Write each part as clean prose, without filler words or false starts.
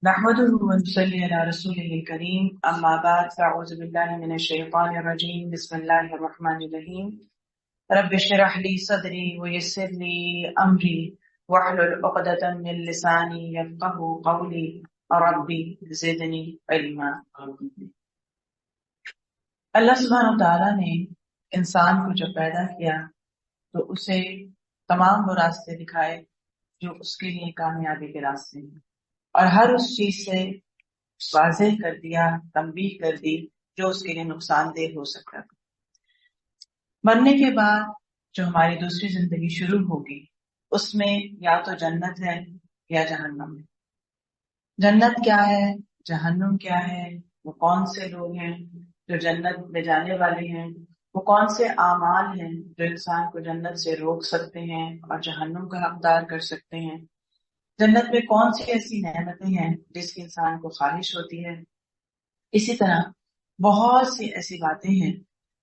نحمده ونصلي على رسوله الكريم أما بعد فأعوذ بالله من الشيطان الرجيم بسم الله الرحمن الرحيم رب اشرح لي صدري ويسر لي أمري واحلل عقدة من لساني يفقهوا قولي ربي زدني علما۔ اللہ سبحانہ وتعالیٰ نے انسان کو جب پیدا کیا تو اسے تمام وہ راستے دکھائے جو اس کے لیے کامیابی کے راستے ہیں، اور ہر اس چیز سے واضح کر دیا، تنبیہ کر دی جو اس کے لیے نقصان دہ ہو سکتا تھا۔ مرنے کے بعد جو ہماری دوسری زندگی شروع ہوگی اس میں یا تو جنت ہے یا جہنم ہے۔ جنت کیا ہے، جہنم کیا ہے، وہ کون سے لوگ ہیں جو جنت میں جانے والے ہیں، وہ کون سے اعمال ہیں جو انسان کو جنت سے روک سکتے ہیں اور جہنم کا حقدار کر سکتے ہیں، جنت میں کون سی ایسی نعمتیں ہیں جس کی انسان کو خواہش ہوتی ہے۔ اسی طرح بہت سی ایسی باتیں ہیں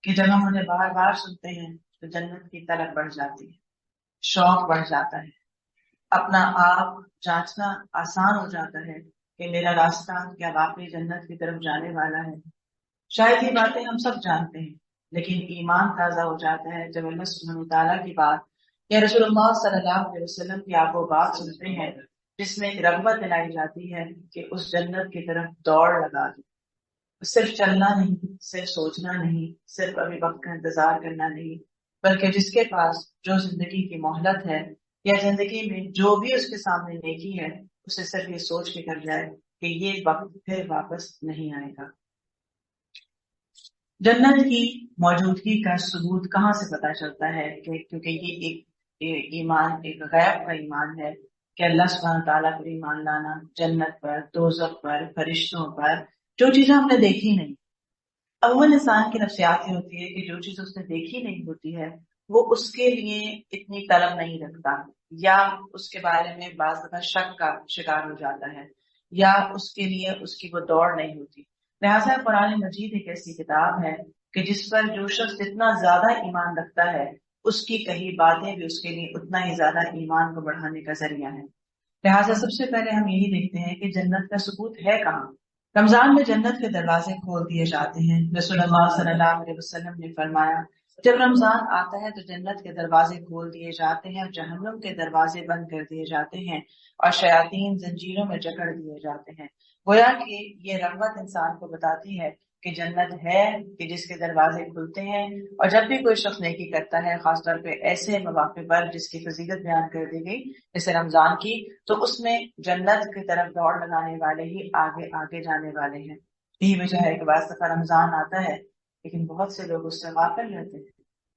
کہ جب ہم انہیں بار بار سنتے ہیں تو جنت کی طلب بڑھ جاتی ہے، شوق بڑھ جاتا ہے، اپنا آپ جانچنا آسان ہو جاتا ہے کہ میرا راستہ کیا واقعی جنت کی طرف جانے والا ہے۔ شاید یہ باتیں ہم سب جانتے ہیں، لیکن ایمان تازہ ہو جاتا ہے جب اللہ سبحانہ وتعالیٰ کی بات یا رسول اللہ صلی اللہ علیہ وسلم کی آپ وہ بات سنتے ہیں جس میں ایک رغبت دلائی جاتی ہے کہ اس جنت کی طرف دوڑ لگا دو۔ صرف چلنا نہیں، صرف سوچنا نہیں، صرف ابھی وقت کا انتظار کرنا نہیں، بلکہ جس کے پاس جو زندگی کی مہلت ہے یا زندگی میں جو بھی اس کے سامنے نیکی ہے، اسے صرف یہ سوچ کے کر جائے کہ یہ وقت پھر واپس نہیں آئے گا۔ جنت کی موجودگی کا ثبوت کہاں سے پتہ چلتا ہے؟ کیونکہ یہ ایک ایمان، ایک غیب کا ایمان ہے کہ اللہ سبحانہ تعالیٰ پر ایمان لانا، جنت پر، دوزخ پر، فرشتوں پر، جو چیزیں ہم نے دیکھی نہیں۔ اول انسان کی نفسیات یہ ہوتی ہے کہ جو چیز اس نے دیکھی نہیں ہوتی ہے وہ اس کے لیے اتنی طلب نہیں رکھتا، یا اس کے بارے میں بعض دفعہ شک کا شکار ہو جاتا ہے، یا اس کے لیے اس کی وہ دوڑ نہیں ہوتی۔ لہٰذا قرآن مجید ایک ایسی کتاب ہے کہ جس پر جو شخص جتنا زیادہ ایمان رکھتا ہے اس کی کہی باتیں بھی اس کے لیے اتنا ہی زیادہ ایمان کو بڑھانے کا ذریعہ ہے۔ لہٰذا سب سے پہلے ہم یہی دیکھتے ہیں کہ جنت کا ثبوت ہے کہاں۔ رمضان میں جنت کے دروازے کھول دیے جاتے ہیں۔ رسول اللہ صلی اللہ علیہ وسلم نے فرمایا جب رمضان آتا ہے تو جنت کے دروازے کھول دیے جاتے ہیں اور جہنم کے دروازے بند کر دیے جاتے ہیں اور شیاطین زنجیروں میں جکڑ دیے جاتے ہیں۔ گویا کہ یہ رغبت انسان کو بتاتی ہے کہ جنت ہے کہ جس کے دروازے کھلتے ہیں، اور جب بھی کوئی شخص نیکی کرتا ہے، خاص طور پہ ایسے مواقع پر جس کی فضیلت بیان کر دی گئی جیسے رمضان کی، تو اس میں جنت کی طرف دوڑ لگانے والے ہی آگے آگے جانے والے ہیں۔ یہی وجہ ہے کہ بعض دفعہ رمضان آتا ہے لیکن بہت سے لوگ اس سے غافل رہتے ہیں۔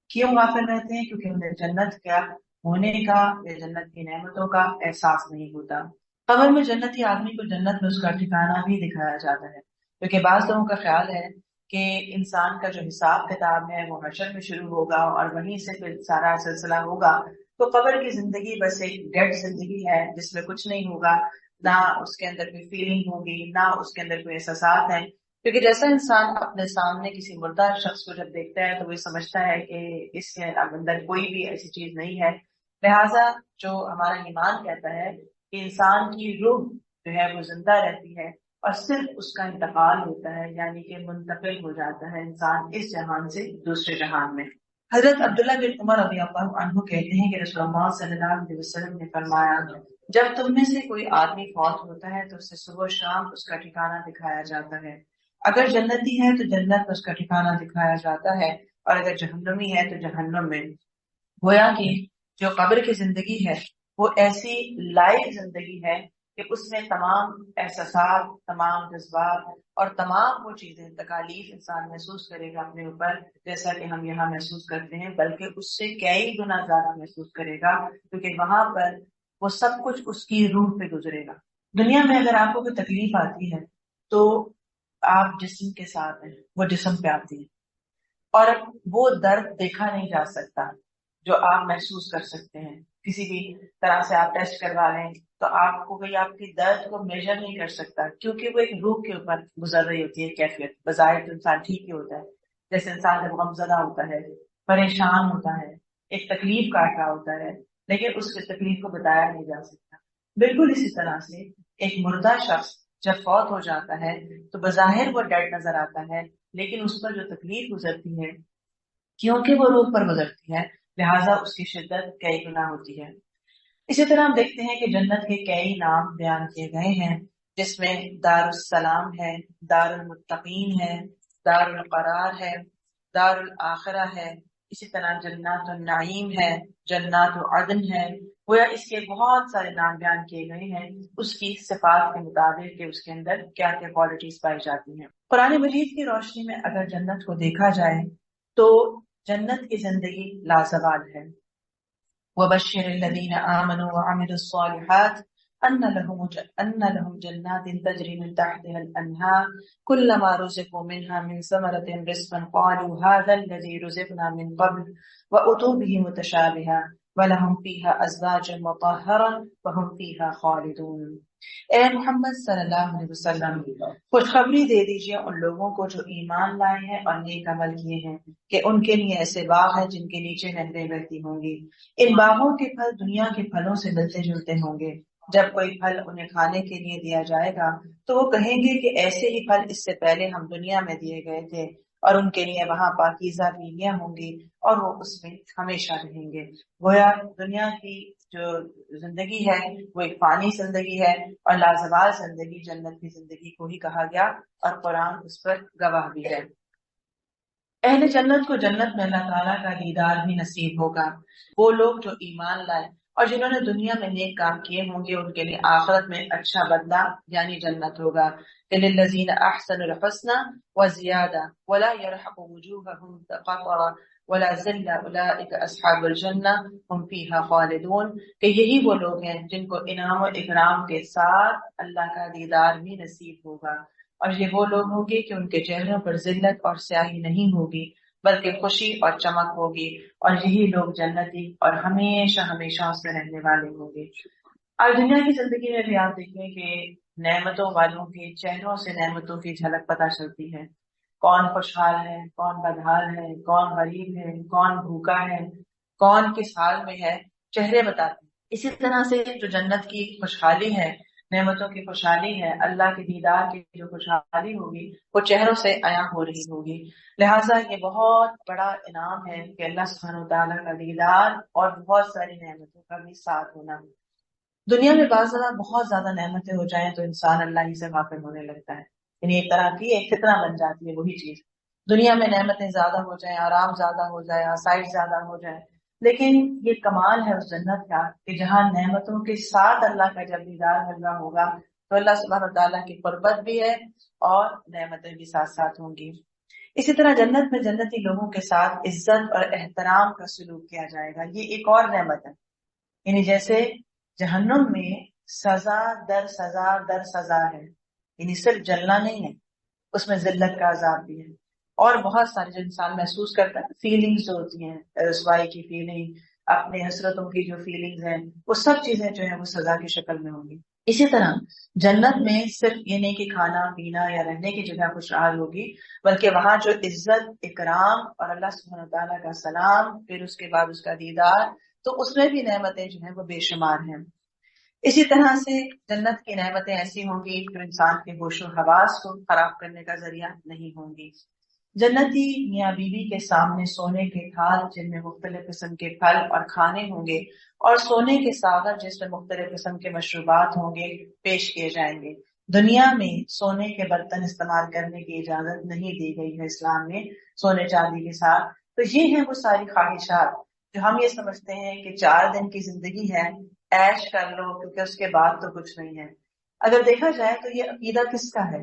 کیوں غافل رہتے ہیں؟ کیونکہ انہیں جنت کا ہونے کا یا جنت کی نعمتوں کا احساس نہیں ہوتا۔ قبر میں جنتی آدمی کو جنت میں اس کا ٹھکانہ بھی دکھایا جاتا ہے، کیونکہ بعض لوگوں کا خیال ہے کہ انسان کا جو حساب کتاب ہے وہ حشر میں شروع ہوگا اور وہیں سے پھر سارا سلسلہ ہوگا، تو قبر کی زندگی بس ایک ڈیڈ زندگی ہے جس میں کچھ نہیں ہوگا، نہ اس کے اندر کوئی فیلنگ ہوگی، نہ اس کے اندر کوئی احساسات ہیں۔ کیونکہ جیسا انسان اپنے سامنے کسی مردہ شخص کو جب دیکھتا ہے تو وہ سمجھتا ہے کہ اس کے اندر کوئی بھی ایسی چیز نہیں ہے۔ لہٰذا جو ہمارا ایمان کہتا ہے کہ انسان کی روح جو ہے وہ زندہ رہتی ہے اور صرف اس کا انتقال ہوتا ہے، یعنی کہ منتقل ہو جاتا ہے انسان اس جہان سے دوسرے جہان میں۔ حضرت عبداللہ بن عمر رضی اللہ عنہ کہتے ہیں کہ رسول اللہ صلی اللہ علیہ وسلم نے فرمایا جب تم میں سے کوئی آدمی فوت ہوتا ہے تو اسے صبح و شام اس کا ٹھکانہ دکھایا جاتا ہے، اگر جنتی ہے تو جنت میں اس کا ٹھکانہ دکھایا جاتا ہے، اور اگر جہنمی ہے تو جہنم میں۔ گویا کہ جو قبر کی زندگی ہے وہ ایسی لائف زندگی ہے کہ اس میں تمام احساسات، تمام جذبات اور تمام وہ چیزیں، تکالیف انسان محسوس کرے گا اپنے اوپر جیسا کہ ہم یہاں محسوس کرتے ہیں، بلکہ اس سے کئی گنا زیادہ محسوس کرے گا، کیونکہ وہاں پر وہ سب کچھ اس کی روح پہ گزرے گا۔ دنیا میں اگر آپ کو کوئی تکلیف آتی ہے تو آپ جسم کے ساتھ ہیں، وہ جسم پہ آتی ہے، اور وہ درد دیکھا نہیں جا سکتا جو آپ محسوس کر سکتے ہیں۔ کسی بھی طرح سے آپ ٹیسٹ کروا لیں تو آپ کو کوئی آپ کی درد کو میجر نہیں کر سکتا، کیونکہ وہ ایک روح کے اوپر گزر رہی ہوتی ہے کیفیت۔ بظاہر تو انسان ٹھیک ہی ہوتا ہے، جیسے انسان جب غمزدہ ہوتا ہے، پریشان ہوتا ہے، ایک تکلیف کاٹ رہا ہوتا ہے، لیکن اس کی تکلیف کو بتایا نہیں جا سکتا۔ بالکل اسی طرح سے ایک مردہ شخص جب فوت ہو جاتا ہے تو بظاہر وہ ڈیڈ نظر آتا ہے، لیکن اس پر جو تکلیف گزرتی ہے کیونکہ وہ روح پر گزرتی ہے، لہٰذا اس کی شدت کئی گنا ہوتی ہے۔ اسی طرح ہم دیکھتے ہیں کہ جنت کے کئی نام بیان کیے گئے ہیں، جس میں دار السلام ہے، دار المتقین ہے، دار القرار ہے، دار الآخرہ ہے، اسی طرح جنات النعیم ہے، جنات عدن ہے۔ گویا اس کے بہت سارے نام بیان کیے گئے ہیں اس کی صفات کے مطابق کہ اس کے اندر کیا کیا کوالٹیز پائی جاتی ہیں۔ قرآن مجید کی روشنی میں اگر جنت کو دیکھا جائے تو جنت کی زندگی لازوال ہے۔ وبشر الذين آمنوا وعملوا الصالحات أن لهم جنات تجري من تحتها الأنهار كلما رزقوا منها من ثمرة رزقا قالوا هذا الذي رزقنا من قبل وأتوا به متشابها ولهم فيها أزواج مطهرة وهم فيها خالدون۔ اے محمد صلی اللہ علیہ وسلم، خوشخبری دے دیجیے ان لوگوں کو جو ایمان لائے ہیں اور نیک عمل کیے ہیں کہ ان کے لیے ایسے باغ ہیں جن کے نیچے نہریں بہتی ہوں گی۔ ان باغوں کے پھل دنیا کے پھلوں سے ملتے جلتے ہوں گے۔ جب کوئی پھل انہیں کھانے کے لیے دیا جائے گا تو وہ کہیں گے کہ ایسے ہی پھل اس سے پہلے ہم دنیا میں دیے گئے تھے، اور ان کے لیے وہاں پاکیزہ بیویاں ہوں گی اور وہ اس میں ہمیشہ رہیں گے۔ گویا دنیا کی جو زندگی ہے وہ ایک فانی زندگی ہے، اور لازوال زندگی جنت کی زندگی کو ہی کہا گیا، اور قرآن اس پر گواہ بھی ہے۔ اہل جنت کو جنت میں اللہ تعالیٰ کا دیدار بھی نصیب ہوگا۔ وہ لوگ جو ایمان لائے اور جنہوں نے دنیا میں نیک کام کیے ہوں گے ان کے لیے آخرت میں اچھا بدلہ یعنی جنت ہوگا۔ للذین احسنوا الحسنى وزیادہ ولا يرحق وجوههم قطر ولا ذلة اولئک اصحاب الجنہ هم فیہا خالدون، کہ یہی وہ لوگ ہیں جن کو انعام و اکرام کے ساتھ اللہ کا دیدار بھی نصیب ہوگا، اور یہ وہ لوگ ہوں گے کہ ان کے چہروں پر ذلت اور سیاہی نہیں ہوگی بلکہ خوشی اور چمک ہوگی، اور یہی لوگ جنتی اور ہمیشہ ہمیشہ اس میں رہنے والے ہوں گے۔ آج دنیا کی زندگی میں بھی آپ دیکھیں کہ نعمتوں والوں کے چہروں سے نعمتوں کی جھلک پتہ چلتی ہے۔ کون خوشحال ہے، کون بدحال ہے، کون غریب ہے، کون بھوکا ہے، کون کس حال میں ہے، چہرے بتاتے ہیں۔ اسی طرح سے جو جنت کی خوشحالی ہے، نعمتوں کی خوشحالی ہے، اللہ کے دیدار کی جو خوشحالی ہوگی وہ چہروں سے عیاں ہو رہی ہوگی۔ لہٰذا یہ بہت بڑا انعام ہے کہ اللہ سبحانہ وتعالیٰ کا دیدار اور بہت ساری نعمتوں کا بھی ساتھ ہونا۔ دنیا میں بعض بہت زیادہ نعمتیں ہو جائیں تو انسان اللہ ہی سے غافل ہونے لگتا ہے، یعنی ایک طرح کی ایک فتنہ بن جاتی ہے وہی چیز۔ دنیا میں نعمتیں زیادہ ہو جائیں، آرام زیادہ ہو جائے، آسائش زیادہ ہو جائے، لیکن یہ کمال ہے اس جنت کا کہ جہاں نعمتوں کے ساتھ اللہ کا جب دیدار مل رہا ہوگا تو اللہ سبحانہ تعالیٰ کی قربت بھی ہے اور نعمتیں بھی ساتھ ساتھ ہوں گی۔ اسی طرح جنت میں جنتی لوگوں کے ساتھ عزت اور احترام کا سلوک کیا جائے گا، یہ ایک اور نعمت ہے۔ یعنی جیسے جہنم میں سزا در سزا در سزا ہے، یعنی صرف جلنا نہیں ہے، اس میں ذلت کا عذاب بھی ہے، اور بہت سارے جو انسان محسوس کرتا ہے فیلنگز جو ہوتی ہیں، رسوائی کی فیلنگ، اپنے حسرتوں کی جو فیلنگز ہیں، وہ سب چیزیں جو ہیں وہ سزا کی شکل میں ہوں گی۔ اسی طرح جنت میں صرف یہ نہیں کہ کھانا پینا یا رہنے کی جگہ خوشحال ہوگی، بلکہ وہاں جو عزت اکرام اور اللہ سبحانہ تعالیٰ کا سلام، پھر اس کے بعد اس کا دیدار، تو اس میں بھی نعمتیں جو ہیں وہ بے شمار ہیں۔ اسی طرح سے جنت کی نعمتیں ایسی ہوں گی جو انسان کے ہوش و حواس کو خراب کرنے کا ذریعہ نہیں ہوں گی۔ جنتی میاں بیوی کے سامنے سونے کے تھال جن میں مختلف قسم کے پھل اور کھانے ہوں گے، اور سونے کے ساغر جس میں مختلف قسم کے مشروبات ہوں گے پیش کیے جائیں گے۔ دنیا میں سونے کے برتن استعمال کرنے کی اجازت نہیں دی گئی ہے اسلام میں سونے چاندی کے ساتھ۔ تو یہ ہیں وہ ساری خواہشات جو ہم یہ سمجھتے ہیں کہ 4 دن کی زندگی ہے، عیش کر لو کیونکہ اس کے بعد تو کچھ نہیں ہے۔ اگر دیکھا جائے تو یہ عقیدہ کس کا ہے؟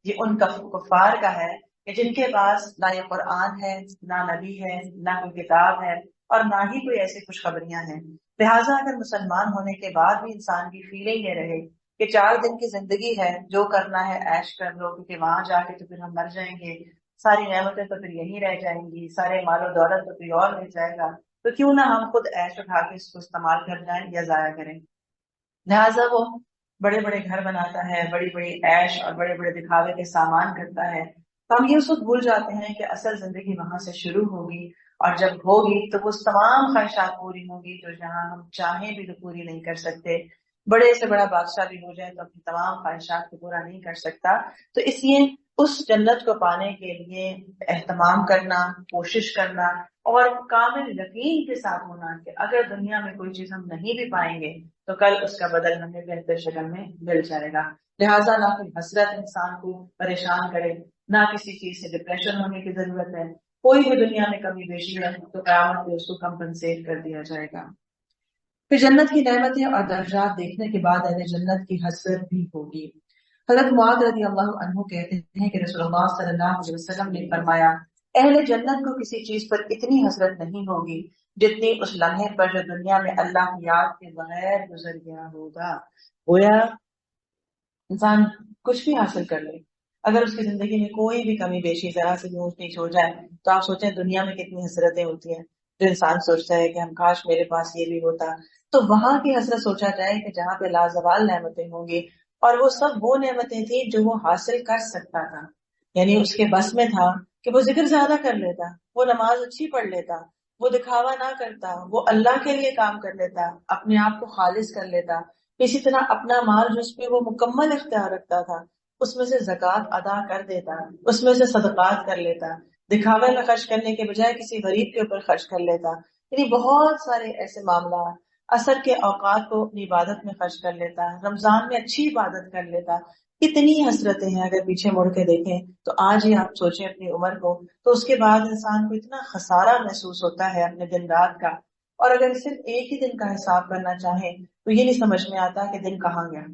یہ ان کفار کا ہے کہ جن کے پاس نہ یہ قرآن ہے، نہ نبی ہے، نہ کوئی کتاب ہے، اور نہ ہی کوئی ایسی خوشخبریاں ہیں۔ لہٰذا اگر مسلمان ہونے کے بعد بھی انسان کی فیلنگ یہ رہے کہ 4 دن کی زندگی ہے، جو کرنا ہے عیش کر لو کیونکہ وہاں جا کے تو پھر ہم مر جائیں گے، ساری نعمتیں تو پھر یہیں رہ جائیں گی، سارے مال و دولت تو کوئی اور مل جائے گا، تو کیوں نہ ہم خود عیش اٹھا کے اس کو استعمال کر جائیں یا ضائع کریں۔ لہٰذا وہ بڑے بڑے گھر بناتا ہے، بڑی بڑی عیش اور بڑے بڑے دکھاوے کے سامان کرتا ہے، تو ہم یہ اس وقت بھول جاتے ہیں کہ اصل زندگی وہاں سے شروع ہوگی، اور جب ہوگی تو وہ تمام خواہشات پوری ہوں گی جو جہاں ہم چاہیں بھی تو پوری نہیں کر سکتے۔ بڑے سے بڑا بادشاہ بھی ہو جائے تو اپنی تمام خواہشات کو پورا نہیں کر سکتا. تو اس لیے اس جنت کو پانے کے لیے اہتمام کرنا، کوشش کرنا، اور کامل یقین کے ساتھ ہونا کہ اگر دنیا میں کوئی چیز ہم نہیں بھی پائیں گے تو کل اس کا بدل ہمیں بہتر شکل میں مل جائے گا. لہٰذا نہ کوئی حسرت انسان کو پریشان کرے، نہ کسی چیز سے ڈپریشن ہونے کی ضرورت ہے. کوئی بھی دنیا میں کمی بیشی ہے تو قیامت میں اس کو کمپنسیٹ کر دیا جائے گا. پھر جنت کی نعمتیں اور درجات دیکھنے کے بعد اہل جنت کی حسرت بھی ہوگی. حضرت معاذ رضی اللہ عنہ کہتے ہیں کہ رسول اللہ صلی اللہ علیہ وسلم نے فرمایا اہل جنت کو کسی چیز پر اتنی حسرت نہیں ہوگی جتنی اس لمحے پر جو دنیا میں اللہ کی یاد کے بغیر گزر گیا ہوگا. گویا انسان کچھ بھی حاصل کر لے، اگر اس کی زندگی میں کوئی بھی کمی بیشی ذرا سے بھی اونچ نیچ ہو جائے تو آپ سوچیں دنیا میں کتنی حسرتیں ہوتی ہیں. جو انسان سوچتا ہے کہ ہم کاش میرے پاس یہ بھی ہوتا، تو وہاں کی حسرت سوچا جائے کہ جہاں پہ لازوال نعمتیں ہوں گی، اور وہ سب وہ نعمتیں تھیں جو وہ حاصل کر سکتا تھا. یعنی اس کے بس میں تھا کہ وہ ذکر زیادہ کر لیتا، وہ نماز اچھی پڑھ لیتا، وہ دکھاوا نہ کرتا، وہ اللہ کے لیے کام کر لیتا، اپنے آپ کو خالص کر لیتا. اسی طرح اپنا مال جس پہ وہ مکمل اختیار رکھتا تھا اس میں سے زکوٰۃ ادا کر دیتا، اس میں سے صدقات کر لیتا، دکھاوے میں خرچ کرنے کے بجائے کسی غریب کے اوپر خرچ کر لیتا. یعنی بہت سارے ایسے معاملات، عصر کے اوقات کو اپنی عبادت میں خرچ کر لیتا، رمضان میں اچھی عبادت کر لیتا. کتنی حسرتیں ہیں اگر پیچھے مڑ کے دیکھیں تو. آج ہی آپ سوچیں اپنی عمر کو تو اس کے بعد انسان کو اتنا خسارہ محسوس ہوتا ہے اپنے دن رات کا. اور اگر صرف ایک ہی دن کا حساب کرنا چاہیں تو یہ نہیں سمجھ میں آتا کہ دن کہاں گیا.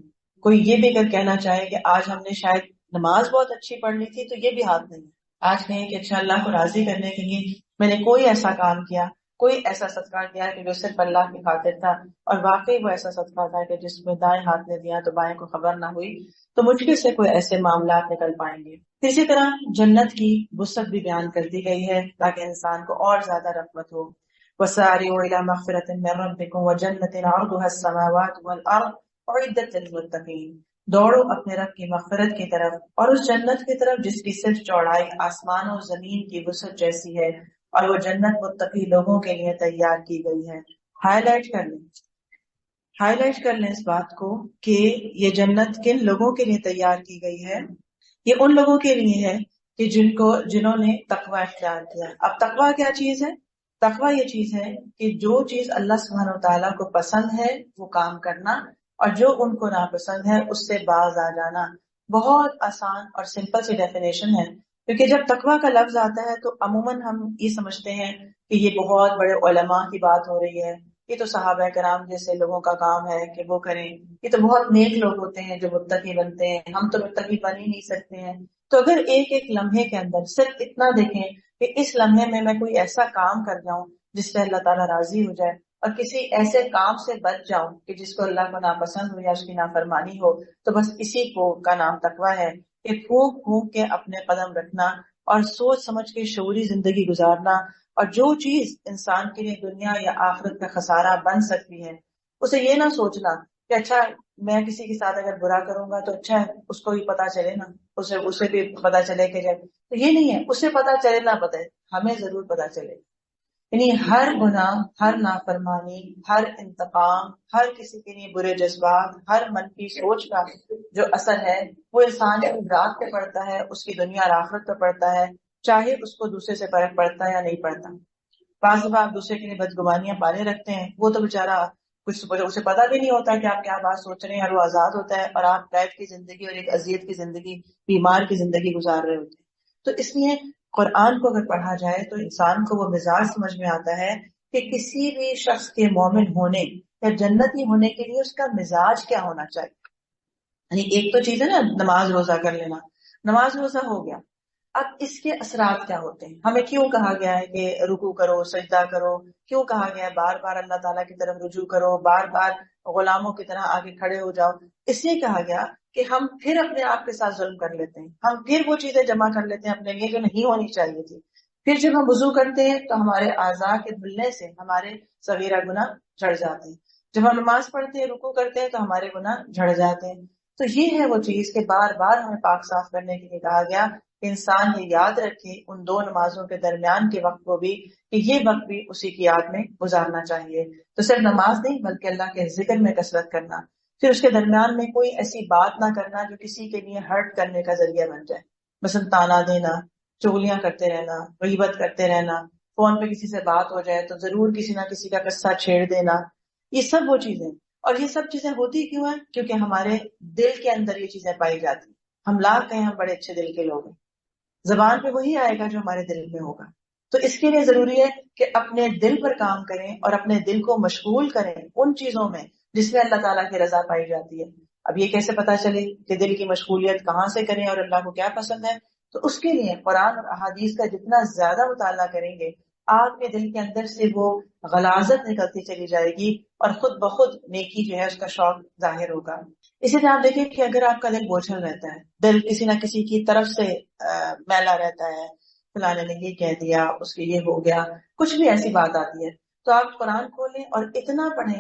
کوئی یہ بھی اگر کہنا چاہے کہ آج ہم نے شاید نماز بہت اچھی پڑھ لی تھی تو یہ بھی ہاتھ نہیں. آج کہیں کہ اچھا اللہ کو راضی کرنے کے لیے میں نے کوئی ایسا کام کیا، کوئی ایسا صدقہ کیا کہ جو صرف اللہ کی خاطر تھا، اور واقعی وہ ایسا صدقہ تھا کہ جس میں دائیں ہاتھ نے دیا تو بائیں کو خبر نہ ہوئی، تو مشکل سے کوئی ایسے معاملات نکل پائیں گے. اسی طرح جنت کی وسعت بھی بیان کر دی گئی ہے تاکہ انسان کو اور زیادہ رغبت ہو. وَسَارِعُوا إِلَىٰ مَغْفِرَةٍ مِّن رَّبِّكُمْ وَجَنَّةٍ عَرْضُهَا السَّمَاوَاتُ وَالْأَرْضُ أُعِدَّتْ لِلْمُتَّقِينَ. دوڑو اپنے رب کی مغفرت کی طرف اور اس جنت کی طرف جس کی صرف چوڑائی آسمان و زمین کی وسعت جیسی ہے، اور وہ جنت متقی لوگوں کے لیے تیار کی گئی ہے. ہائی لائٹ کر لیں اس بات کو کہ یہ جنت کن لوگوں کے لیے تیار کی گئی ہے. یہ ان لوگوں کے لیے ہے کہ جنہوں نے تقوی اختیار کیا. اب تقوی کیا چیز ہے؟ تقوی یہ چیز ہے کہ جو چیز اللہ سبحانہ و تعالیٰ کو پسند ہے وہ کام کرنا، اور جو ان کو ناپسند ہے اس سے باز آ جانا. بہت آسان اور سمپل سی ڈیفینیشن ہے. کیونکہ جب تقوی کا لفظ آتا ہے تو عموماً ہم یہ سمجھتے ہیں کہ یہ بہت بڑے علماء کی بات ہو رہی ہے، یہ تو صحابہ کرام جیسے لوگوں کا کام ہے کہ وہ کریں، یہ تو بہت نیک لوگ ہوتے ہیں جو متقی بنتے ہیں، ہم تو متقی بن ہی نہیں سکتے ہیں. تو اگر ایک ایک لمحے کے اندر صرف اتنا دیکھیں کہ اس لمحے میں کوئی ایسا کام کر جاؤں جس سے اللہ تعالیٰ راضی ہو جائے، اور کسی ایسے کام سے بچ جاؤں کہ جس کو اللہ کو ناپسند ہو یا اس کی نافرمانی ہو، تو بس اسی کو کا نام تقویٰ ہے. کہ پھونک پھونک کے اپنے قدم رکھنا اور سوچ سمجھ کے شعوری زندگی گزارنا، اور جو چیز انسان کے لیے دنیا یا آخرت کا خسارہ بن سکتی ہے اسے یہ نہ سوچنا کہ اچھا میں کسی کے ساتھ اگر برا کروں گا تو اچھا ہے اس کو بھی پتا چلے نا، اسے بھی پتا چلے کہ جب تو یہ نہیں ہے اسے پتا چلے نہ پتا ہمیں ضرور پتا چلے. یعنی ہر گناہ، ہر نافرمانی، ہر انتقام، ہر کسی کے لیے برے جذبات، ہر منفی سوچ کا جو اثر ہے وہ انسان کی ذات پہ پڑتا ہے، اس کی دنیا اور آخرت پہ پڑتا ہے، چاہے اس کو دوسرے سے فرق پڑتا ہے یا نہیں پڑتا. بعض دفعہ آپ دوسرے کے لیے بدگمانیاں پالے رکھتے ہیں، وہ تو بیچارہ کچھ اسے پتا بھی نہیں ہوتا کہ آپ کیا بات سوچ رہے ہیں، اور وہ آزاد ہوتا ہے اور آپ قید کی زندگی اور ایک اذیت کی زندگی، بیمار کی زندگی گزار رہے ہوتے ہیں. تو اس لیے قرآن کو اگر پڑھا جائے تو انسان کو وہ مزاج سمجھ میں آتا ہے کہ کسی بھی شخص کے مومن ہونے یا جنتی ہونے کے لیے اس کا مزاج کیا ہونا چاہیے. یعنی ایک تو چیز ہے نا نماز روزہ کر لینا، نماز روزہ ہو گیا، اب اس کے اثرات کیا ہوتے ہیں؟ ہمیں کیوں کہا گیا ہے کہ رکوع کرو، سجدہ کرو؟ کیوں کہا گیا ہے بار بار اللہ تعالیٰ کی طرف رجوع کرو، بار بار غلاموں کی طرح آگے کھڑے ہو جاؤ؟ اس لیے کہا گیا کہ ہم پھر اپنے آپ کے ساتھ ظلم کر لیتے ہیں، ہم پھر وہ چیزیں جمع کر لیتے ہیں اپنے لیے جو نہیں ہونی چاہیے تھی. پھر جب ہم وضو کرتے ہیں تو ہمارے اعضاء کے دھلنے سے ہمارے صغیرہ گناہ جھڑ جاتے ہیں، جب ہم نماز پڑھتے ہیں، رکوع کرتے ہیں تو ہمارے گناہ جھڑ جاتے ہیں. تو یہ ہے وہ چیز کہ بار بار ہمیں پاک صاف کرنے کے لیے کہا گیا کہ انسان یہ یاد رکھے ان دو نمازوں کے درمیان کے وقت کو بھی کہ یہ وقت بھی اسی کی یاد میں گزارنا چاہیے. تو صرف نماز نہیں بلکہ اللہ کے ذکر میں کثرت کرنا، پھر اس کے درمیان میں کوئی ایسی بات نہ کرنا جو کسی کے لیے ہرٹ کرنے کا ذریعہ بن جائے، مثلا تانا دینا، چغلیاں کرتے رہنا، غیبت کرتے رہنا، فون پہ کسی سے بات ہو جائے تو ضرور کسی نہ کسی کا قصہ چھیڑ دینا. یہ سب وہ چیزیں، اور یہ سب چیزیں ہوتی کیوں ہیں؟ کیونکہ ہمارے دل کے اندر یہ چیزیں پائی جاتی ہیں. ہم لاکھ کہیں ہم بڑے اچھے دل کے لوگ ہیں، زبان پہ وہی آئے گا جو ہمارے دل میں ہوگا. تو اس کے لیے ضروری ہے کہ اپنے دل پر کام کریں اور اپنے دل کو مشغول کریں ان چیزوں میں جس میں اللہ تعالیٰ کی رضا پائی جاتی ہے. اب یہ کیسے پتا چلے کہ دل کی مشغولیت کہاں سے کریں اور اللہ کو کیا پسند ہے؟ تو اس کے لیے قرآن اور احادیث کا جتنا زیادہ مطالعہ کریں گے، آپ کے دل کے اندر سے وہ غلاظت نکلتی چلی جائے گی اور خود بخود نیکی جو ہے اس کا شوق ظاہر ہوگا. اسی طرح آپ دیکھیں کہ اگر آپ کا دل بوجھل رہتا ہے، دل کسی نہ کسی کی طرف سے میلا رہتا ہے، فلانے نے یہ کہہ دیا، اس کے یہ ہو گیا، کچھ بھی ایسی بات آتی ہے، تو آپ قرآن کھولیں اور اتنا پڑھیں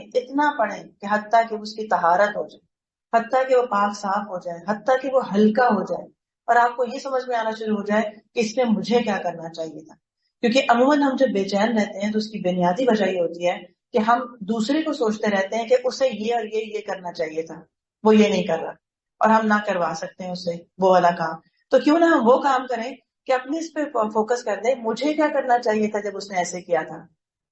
کہ حتیٰ کہ اس کی طہارت ہو جائے، حتیٰ کہ وہ پاک صاف ہو جائے، حتیٰ کہ وہ ہلکا ہو جائے، اور آپ کو یہ سمجھ میں آنا شروع ہو جائے کہ اس میں مجھے کیا کرنا چاہیے تھا. کیونکہ عموماً ہم جب بے چین رہتے ہیں تو اس کی بنیادی وجہ یہ ہوتی ہے کہ ہم دوسرے کو سوچتے رہتے ہیں کہ اسے یہ اور یہ کرنا چاہیے تھا، وہ یہ نہیں کر رہا، اور ہم نہ کروا سکتے ہیں اسے وہ والا کام. تو کیوں نہ ہم وہ کام کریں کہ اپنے اس پہ فوکس کر دیں، مجھے کیا کرنا چاہیے تھا جب اس نے ایسے کیا تھا.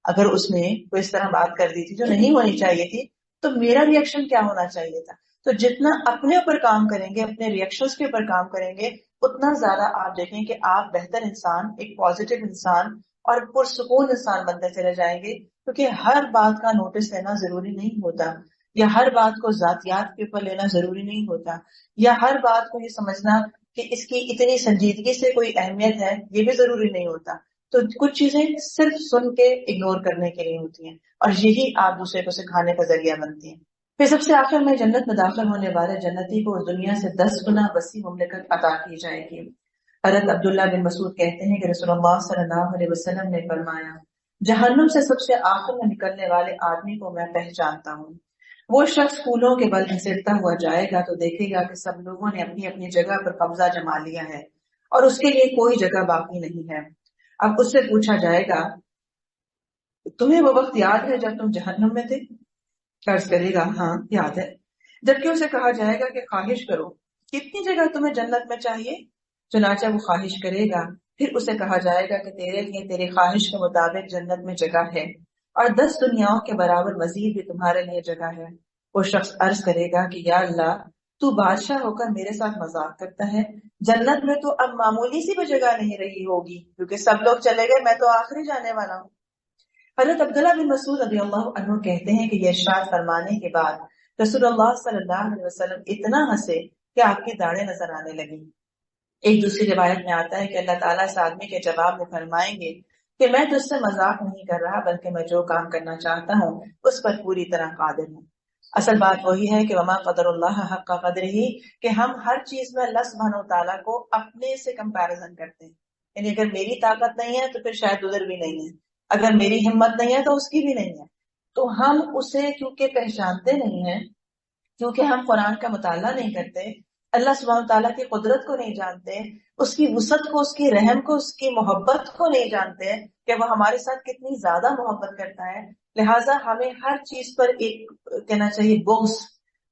اگر اس نے کوئی اس طرح بات کر دی تھی جو نہیں ہونی چاہیے تھی، تو میرا ریئیکشن کیا ہونا چاہیے تھا. تو جتنا اپنے اوپر کام کریں گے، اپنے ریئیکشنز کے اوپر کام کریں گے، اتنا زیادہ آپ دیکھیں کہ آپ بہتر انسان، ایک پازیٹیو انسان اور پرسکون انسان بنتے چلے جائیں گے. کیونکہ ہر بات کا نوٹس لینا ضروری نہیں ہوتا، یا ہر بات کو ذاتیات کے اوپر لینا ضروری نہیں ہوتا، یا ہر بات کو یہ سمجھنا کہ اس کی اتنی سنجیدگی سے کوئی اہمیت ہے یہ بھی ضروری نہیں ہوتا. تو کچھ چیزیں صرف سن کے اگنور کرنے کے لیے ہوتی ہیں، اور یہی آپ دوسرے کو سکھانے کا ذریعہ بنتی ہیں. پھر سب سے آخر میں جنت میں داخل ہونے والے جنتی کو اس دنیا سے 10 گنا وسیع مملکت عطا کی جائے گی. حضرت عبداللہ بن مسعود کہتے ہیں کہ رسول اللہ صلی اللہ علیہ وسلم نے فرمایا، جہنم سے سب سے آخر میں نکلنے والے آدمی کو میں پہچانتا ہوں. وہ شخص پھولوں کے بل گھسیٹتا ہوا جائے گا تو دیکھے گا کہ سب لوگوں نے اپنی اپنی جگہ پر قبضہ جما لیا ہے اور اس کے لیے کوئی جگہ باقی نہیں ہے. اب اس سے پوچھا جائے گا، تمہیں وہ وقت یاد ہے جب تم جہنم میں تھے؟ عرض کرے گا، ہاں یاد ہے. جبکہ اسے کہا جائے گا کہ خواہش کرو، کتنی جگہ تمہیں جنت میں چاہیے؟ چنانچہ وہ خواہش کرے گا. پھر اسے کہا جائے گا کہ تیرے لیے تیری خواہش کے مطابق جنت میں جگہ ہے، اور 10 دنیاؤں کے برابر مزید بھی تمہارے لیے جگہ ہے. وہ شخص عرض کرے گا کہ یا اللہ، تو بادشاہ ہو کر میرے ساتھ مذاق کرتا ہے، جنت میں تو اب معمولی سی بھی جگہ نہیں رہی ہوگی کیونکہ سب لوگ چلے گئے، میں تو آخری جانے والا ہوں. حضرت عبداللہ بن مسعود رضی اللہ عنہ کہتے ہیں کہ یہ ارشاد فرمانے کے بعد رسول اللہ صلی اللہ علیہ وسلم اتنا ہنسے کہ آپ کی داڑھیں نظر آنے لگیں. ایک دوسری روایت میں آتا ہے کہ اللہ تعالیٰ اس آدمی کے جواب میں فرمائیں گے کہ میں تجھ سے مذاق نہیں کر رہا، بلکہ میں جو کام کرنا چاہتا ہوں اس پر پوری طرح قادر ہوں. اصل بات وہی ہے کہ وما قدر اللہ حق قدر ہی، کہ ہم ہر چیز میں اللہ سبحانہ و تعالیٰ کو اپنے سے کمپیرزن کرتے ہیں. یعنی اگر میری طاقت نہیں ہے تو پھر شاید ادھر بھی نہیں ہے، اگر میری ہمت نہیں ہے تو اس کی بھی نہیں ہے. تو ہم اسے کیونکہ پہچانتے نہیں ہیں، کیونکہ ہم قرآن کا مطالعہ نہیں کرتے، اللہ سبحانہ تعالیٰ کی قدرت کو نہیں جانتے، اس کی وسعت کو، اس کی رحم کو، اس کی محبت کو نہیں جانتے کہ وہ ہمارے ساتھ کتنی زیادہ محبت کرتا ہے. لہٰذا ہمیں ہر چیز پر ایک کہنا چاہیے بغض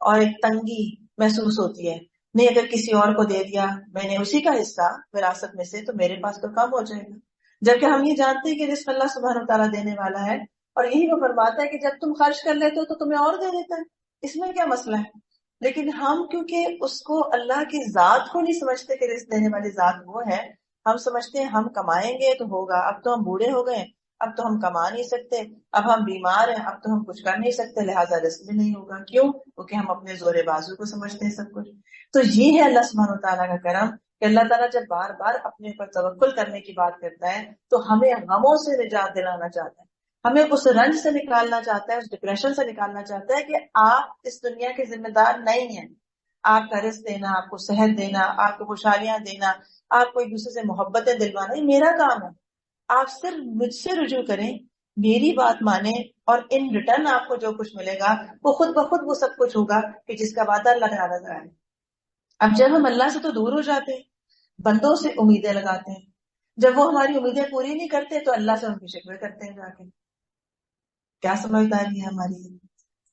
اور ایک تنگی محسوس ہوتی ہے. نہیں، اگر کسی اور کو دے دیا میں نے اسی کا حصہ وراثت میں سے تو میرے پاس تو کم ہو جائے گا. جبکہ ہم یہ جانتے ہیں کہ رزق اللہ سبحانہ تعالیٰ دینے والا ہے، اور یہی وہ فرماتا ہے کہ جب تم خرچ کر لیتے ہو تو تمہیں اور دے دیتا ہے، اس میں کیا مسئلہ ہے. لیکن ہم کیونکہ اس کو اللہ کی ذات کو نہیں سمجھتے کہ رزق دینے والی ذات وہ ہے، ہم سمجھتے ہیں ہم کمائیں گے تو ہوگا. اب تو ہم بوڑھے ہو گئے، اب تو ہم کما نہیں سکتے، اب ہم بیمار ہیں، اب تو ہم کچھ کر نہیں سکتے، لہٰذا رزق بھی نہیں ہوگا. کیوں؟ کیونکہ ہم اپنے زور بازو کو سمجھتے ہیں سب کچھ. تو یہ ہے اللہ سبحانہ تعالیٰ کا کرم کہ اللہ تعالیٰ جب بار بار اپنے اوپر توکل کرنے کی بات کرتا ہے تو ہمیں غموں سے نجات دلانا چاہتا ہے، ہمیں اس رنج سے نکالنا چاہتا ہے، اس ڈپریشن سے نکالنا چاہتا ہے کہ آپ اس دنیا کے ذمہ دار نہیں ہیں. آپ کا رزق دینا، آپ کو صحت دینا، آپ کو خوشحالیاں دینا، آپ کو ایک دوسرے سے محبتیں دلوانا، یہ میرا کام ہے. آپ صرف مجھ سے رجوع کریں، میری بات مانیں، اور ان ریٹرن آپ کو جو کچھ ملے گا وہ خود بخود وہ سب کچھ ہوگا کہ جس کا وعدہ اللہ تعالیٰ کا ہے. اب جب ہم اللہ سے تو دور ہو جاتے ہیں، بندوں سے امیدیں لگاتے ہیں، جب وہ ہماری امیدیں پوری نہیں کرتے تو اللہ سے ان کی شکوے کرتے ہیں جا کے. کیا سمجھداری ہے ہماری؟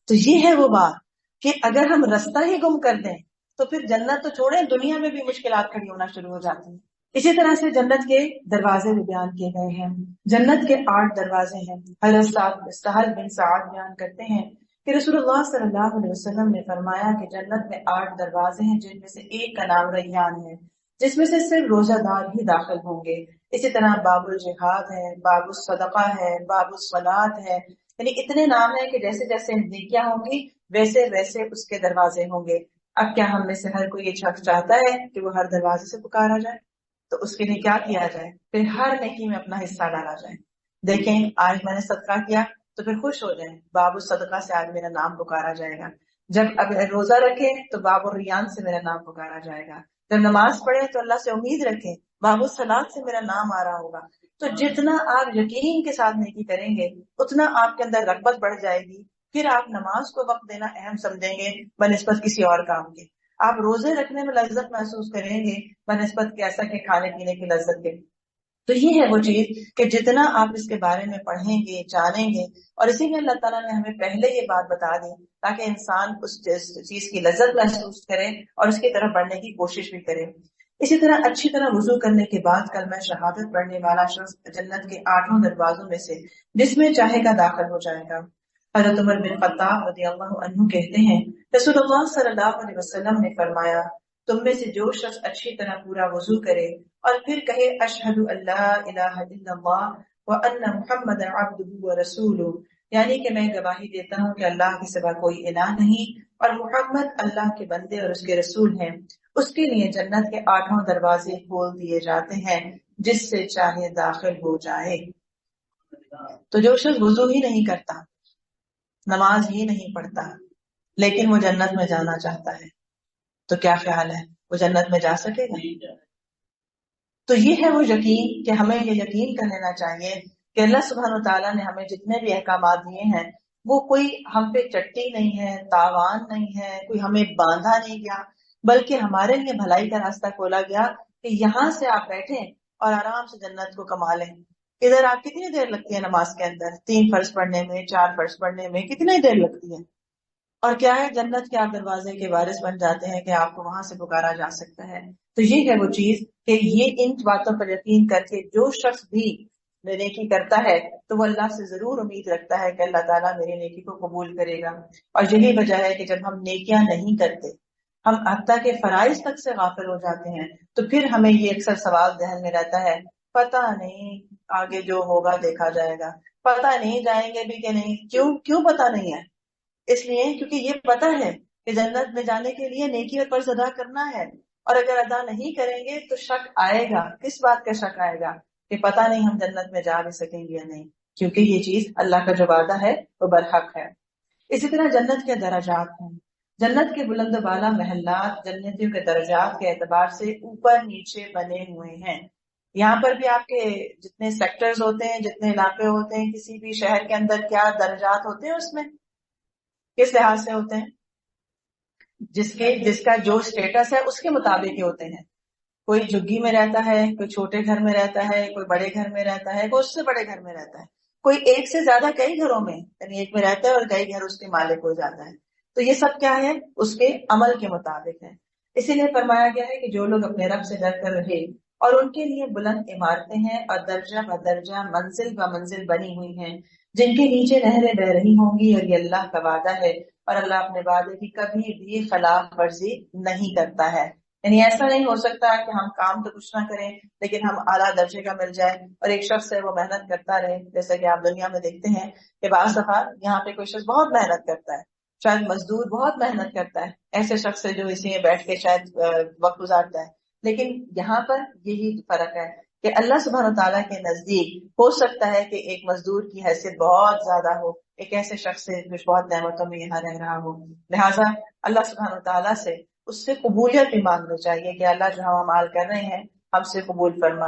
تو یہ ہے وہ بات. کہ اگر ہم راستہ ہی گم کر دیں تو پھر جنت تو چھوڑیں، دنیا میں بھی مشکلات کھڑی ہونا شروع ہو جاتی ہیں۔ اسی طرح سے جنت کے دروازے بھی بیان کیے گئے ہیں۔ جنت کے 8 دروازے ہیں۔ حضرت سہل بن سعد بیان کرتے ہیں کہ رسول اللہ صلی اللہ علیہ وسلم نے فرمایا کہ جنت میں 8 دروازے ہیں، جن میں سے ایک کا نام ریان ہے، جس میں سے صرف روزہ دار ہی داخل ہوں گے۔ اسی طرح باب الجہاد ہے، باب الصدقہ ہے، باب الصلاۃ ہے، یعنی اتنے نام ہیں کہ جیسے جیسے نیکیاں ہوں گی ویسے ویسے اس کے دروازے ہوں گے۔ اب کیا ہم میں سے ہر کوئی یہ شخص چاہتا ہے کہ وہ ہر دروازے سے پکارا جائے؟ تو اس کے لیے کیا کیا جائے؟ پھر ہر نیکی میں اپنا حصہ ڈالا جائے۔ دیکھیں آج میں نے صدقہ کیا تو پھر خوش ہو جائیں، باب الصدقہ سے آج میرا نام پکارا جائے گا۔ جب اگر روزہ رکھے تو باب الریان سے میرا نام پکارا جائے گا۔ جب نماز پڑھے تو اللہ سے امید رکھیں، باب الصلاۃ سے میرا نام آ رہا ہوگا۔ تو جتنا آپ یقین کے ساتھ نیکی کریں گے اتنا آپ کے اندر رغبت بڑھ جائے گی، پھر آپ نماز کو وقت دینا اہم سمجھیں گے بنسبت کسی اور کام کے۔ آپ روزے رکھنے میں لذت محسوس کریں گے بنسبت کیسا کہ کھانے پینے کی لذت کے۔ تو یہ ہے وہ چیز کہ جتنا آپ اس کے بارے میں پڑھیں گے جانیں گے، اور اسی لیے اللہ تعالیٰ نے ہمیں پہلے یہ بات بتا دی تاکہ انسان اس چیز کی لذت محسوس کرے اور اس کی طرف بڑھنے کی کوشش بھی کرے۔ اسی طرح اچھی طرح وضو کرنے کے بعد کلمہ شہادت پڑھنے والا شخص جنت کے 8 دروازوں میں سے جس میں چاہے گا داخل ہو جائے گا۔ حضرت عمر بن خطاب رضی اللہ عنہ کہتے ہیں رسول اللہ صلی اللہ علیہ وسلم نے فرمایا، تم میں سے جو شخص اچھی طرح پورا وضو کرے اور پھر کہے اشہد اللہ الہ الا اللہ وان محمد عبدہ ورسولہ، یعنی کہ میں گواہی دیتا ہوں کہ اللہ کے سوا کوئی الہ نہیں اور محمد اللہ کے بندے اور اس کے رسول ہیں، اس کے لیے جنت کے 8 دروازے کھول دیے جاتے ہیں، جس سے چاہے داخل ہو جائے۔ تو جو شخص وضو ہی نہیں کرتا، نماز ہی نہیں پڑھتا، لیکن وہ جنت میں جانا چاہتا ہے، تو کیا خیال ہے وہ جنت میں جا سکے گا؟ تو یہ ہے وہ یقین کہ ہمیں یہ یقین کر لینا چاہیے کہ اللہ سبحانہ وتعالیٰ نے ہمیں جتنے بھی احکامات دیے ہیں وہ کوئی ہم پہ چٹی نہیں ہے، تاوان نہیں ہے، کوئی ہمیں باندھا نہیں گیا، بلکہ ہمارے لیے بھلائی کا راستہ کھولا گیا کہ یہاں سے آپ بیٹھیں اور آرام سے جنت کو کما لیں۔ ادھر آپ کتنی دیر لگتی ہے نماز کے اندر؟ 3 فرض پڑھنے میں، 4 فرض پڑھنے میں کتنی دیر لگتی ہے؟ اور کیا ہے جنت کے آپ دروازے کے وارث بن جاتے ہیں کہ آپ کو وہاں سے پکارا جا سکتا ہے۔ تو یہ ہے وہ چیز کہ یہ ان باتوں پر یقین کر کے جو شخص بھی نیکی کرتا ہے تو وہ اللہ سے ضرور امید رکھتا ہے کہ اللہ تعالیٰ میری نیکی کو قبول کرے گا۔ اور یہی وجہ ہے کہ جب ہم نیکیاں نہیں کرتے، ہم حتیٰ کہ فرائض تک سے غافل ہو جاتے ہیں، تو پھر ہمیں یہ اکثر سوال ذہن میں رہتا ہے پتہ نہیں آگے جو ہوگا دیکھا جائے گا، پتہ نہیں جائیں گے بھی کہ نہیں۔ کیوں پتہ نہیں ہے؟ اس لیے کیونکہ یہ پتہ ہے کہ جنت میں جانے کے لیے نیکی اور فرض ادا کرنا ہے، اور اگر ادا نہیں کریں گے تو شک آئے گا۔ کس بات کا شک آئے گا؟ کہ پتہ نہیں ہم جنت میں جا بھی سکیں گے یا نہیں، کیونکہ یہ چیز اللہ کا جو وعدہ ہے وہ برحق ہے۔ اسی طرح جنت کے درجات ہیں۔ جنت کے بلند و بالا محلات جنتیوں کے درجات کے اعتبار سے اوپر نیچے بنے ہوئے ہیں۔ یہاں پر بھی آپ کے جتنے سیکٹرز ہوتے ہیں، جتنے علاقے ہوتے ہیں، کسی بھی شہر کے اندر کیا درجات ہوتے ہیں، اس میں کس لحاظ سے ہوتے ہیں؟ جس کا جو سٹیٹس ہے اس کے مطابق ہی ہوتے ہیں۔ کوئی جھگی میں رہتا ہے، کوئی چھوٹے گھر میں رہتا ہے، کوئی بڑے گھر میں رہتا ہے، کوئی اس سے بڑے گھر میں رہتا ہے، کوئی ایک سے زیادہ کئی گھروں میں، یعنی ایک میں رہتا ہے اور کئی گھر اس کے مالک ہو جاتا ہے۔ تو یہ سب کیا ہے؟ اس کے عمل کے مطابق ہے۔ اسی لیے فرمایا گیا ہے کہ جو لوگ اپنے رب سے ڈر کر رہے اور ان کے لیے بلند عمارتیں ہیں اور درجہ بدرجہ منزل ب منزل بنی ہوئی ہیں، جن کے نیچے نہریں بہ رہی ہوں گی، اور یہ اللہ کا وعدہ ہے، اور اللہ اپنے وعدے کی کبھی بھی خلاف ورزی نہیں کرتا ہے۔ یعنی ایسا نہیں ہو سکتا کہ ہم کام تو کچھ نہ کریں لیکن ہم اعلیٰ درجے کا مل جائے، اور ایک شخص ہے وہ محنت کرتا رہے، جیسا کہ آپ دنیا میں دیکھتے ہیں کہ بعض دفعہ یہاں پہ کوئی شخص بہت محنت کرتا ہے، شاید مزدور بہت محنت کرتا ہے، ایسے شخص سے جو اسی میں بیٹھ کے شاید وقت گزارتا ہے، لیکن یہاں پر یہی فرق ہے کہ اللہ سبحانہ تعالیٰ کے نزدیک ہو سکتا ہے کہ ایک مزدور کی حیثیت بہت زیادہ ہو ایک ایسے شخص سے جو بہت نعمتوں میں یہاں رہ رہا ہو، لہٰذا اللہ سبحانہ تعالیٰ سے اس سے قبولیت بھی مانگنی چاہیے کہ اللہ جو ہم عمال کر رہے ہیں ہم سے قبول فرما۔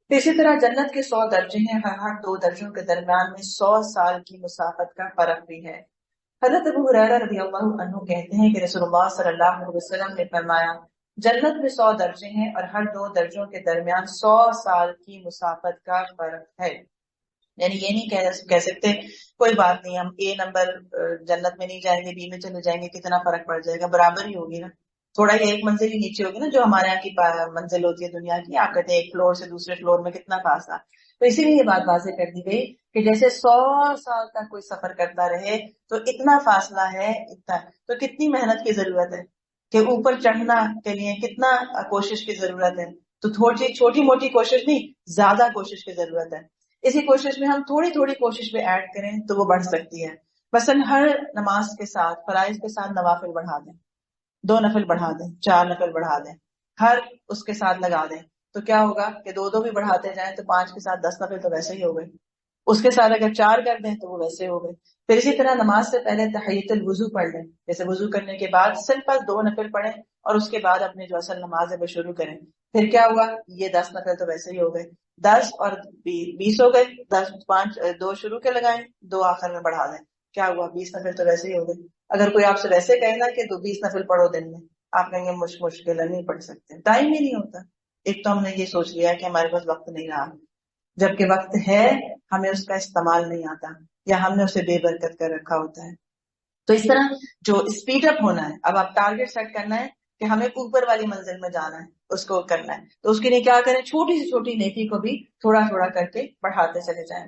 اسی طرح جنت کے 100 درجے ہیں، ہر 2 درجوں کے درمیان میں 100 سال کی مسافت کا فرق بھی ہے۔ حضرت ابو ہریرہ رضی اللہ عنہ کہتے ہیں کہ رسول اللہ صلی اللہ علیہ وسلم نے فرمایا، جنت میں 100 درجے ہیں اور ہر 2 درجوں کے درمیان 100 سال کی مسافت کا فرق ہے۔ یعنی یہ نہیں کہہ سکتے کوئی بات نہیں، ہم اے نمبر جنت میں نہیں جائیں گے، بی میں چلے جائیں گے، کتنا فرق پڑ جائے گا، برابر ہی ہوگی نا، تھوڑا ہی ایک منزل ہی نیچے ہوگی نا، جو ہمارے یہاں کی منزل ہوتی ہے دنیا کی، آپ کہتے ہیں ایک فلور سے دوسرے فلور میں کتنا فاصلہ. تو اسی لیے یہ بات واضح کر دی گئی کہ جیسے 100 سال تک کوئی سفر کرتا رہے تو اتنا فاصلہ ہے، اتنا تو کتنی محنت کی ضرورت ہے کہ اوپر چڑھنا کے لیے کتنا کوشش کی ضرورت ہے. تو تھوڑی چھوٹی موٹی کوشش نہیں، زیادہ کوشش کی ضرورت ہے. اسی کوشش میں ہم تھوڑی تھوڑی کوشش پہ ایڈ کریں تو وہ بڑھ سکتی ہے. مثلا ہر نماز کے ساتھ، فرائض کے ساتھ نوافل بڑھا دیں، 2 نفل بڑھا دیں، 4 نفل بڑھا دیں، ہر اس کے ساتھ لگا دیں. تو کیا ہوگا کہ دو دو بھی بڑھاتے جائیں تو 5 کے ساتھ 10 نفل تو ویسے ہی ہو گئے. اس کے ساتھ اگر 4 کر دیں تو وہ ویسے ہو گئے. پھر اسی طرح نماز سے پہلے تحیۃ الوضو پڑھ لیں، جیسے وضو کرنے کے بعد سمپل 2 نفل پڑھیں اور اس کے بعد اپنے جو اصل نماز ہے وہ شروع کریں. پھر کیا ہوا، یہ 10 نفل تو ویسے ہی ہو گئے، 10 اور 20 ہو گئے. 10 5 2 شروع کے لگائیں، 2 آخر میں بڑھا دیں، کیا ہوا، 20 نفل تو ویسے ہی ہو گئے. اگر کوئی آپ سے ویسے کہے نا کہ 20 نفل پڑھو دن میں، آپ کہیں گے مشکل ہے، نہیں پڑھ سکتے، ٹائم ہی نہیں ہوتا. ایک تو ہم نے یہ سوچ لیا کہ ہمارے پاس وقت نہیں رہا، جبکہ وقت ہے، ہمیں اس کا استعمال نہیں آتا یا ہم نے اسے بے برکت کر رکھا ہوتا ہے. تو اس طرح جو اسپیڈ اپ ہونا ہے، اب آپ ٹارگیٹ سیٹ کرنا ہے کہ ہمیں اوپر والی منزل میں جانا ہے، اس کو کرنا ہے، تو اس کے لیے کیا کریں، چھوٹی سے چھوٹی نیکی کو بھی تھوڑا تھوڑا کر کے بڑھاتے چلے جائیں.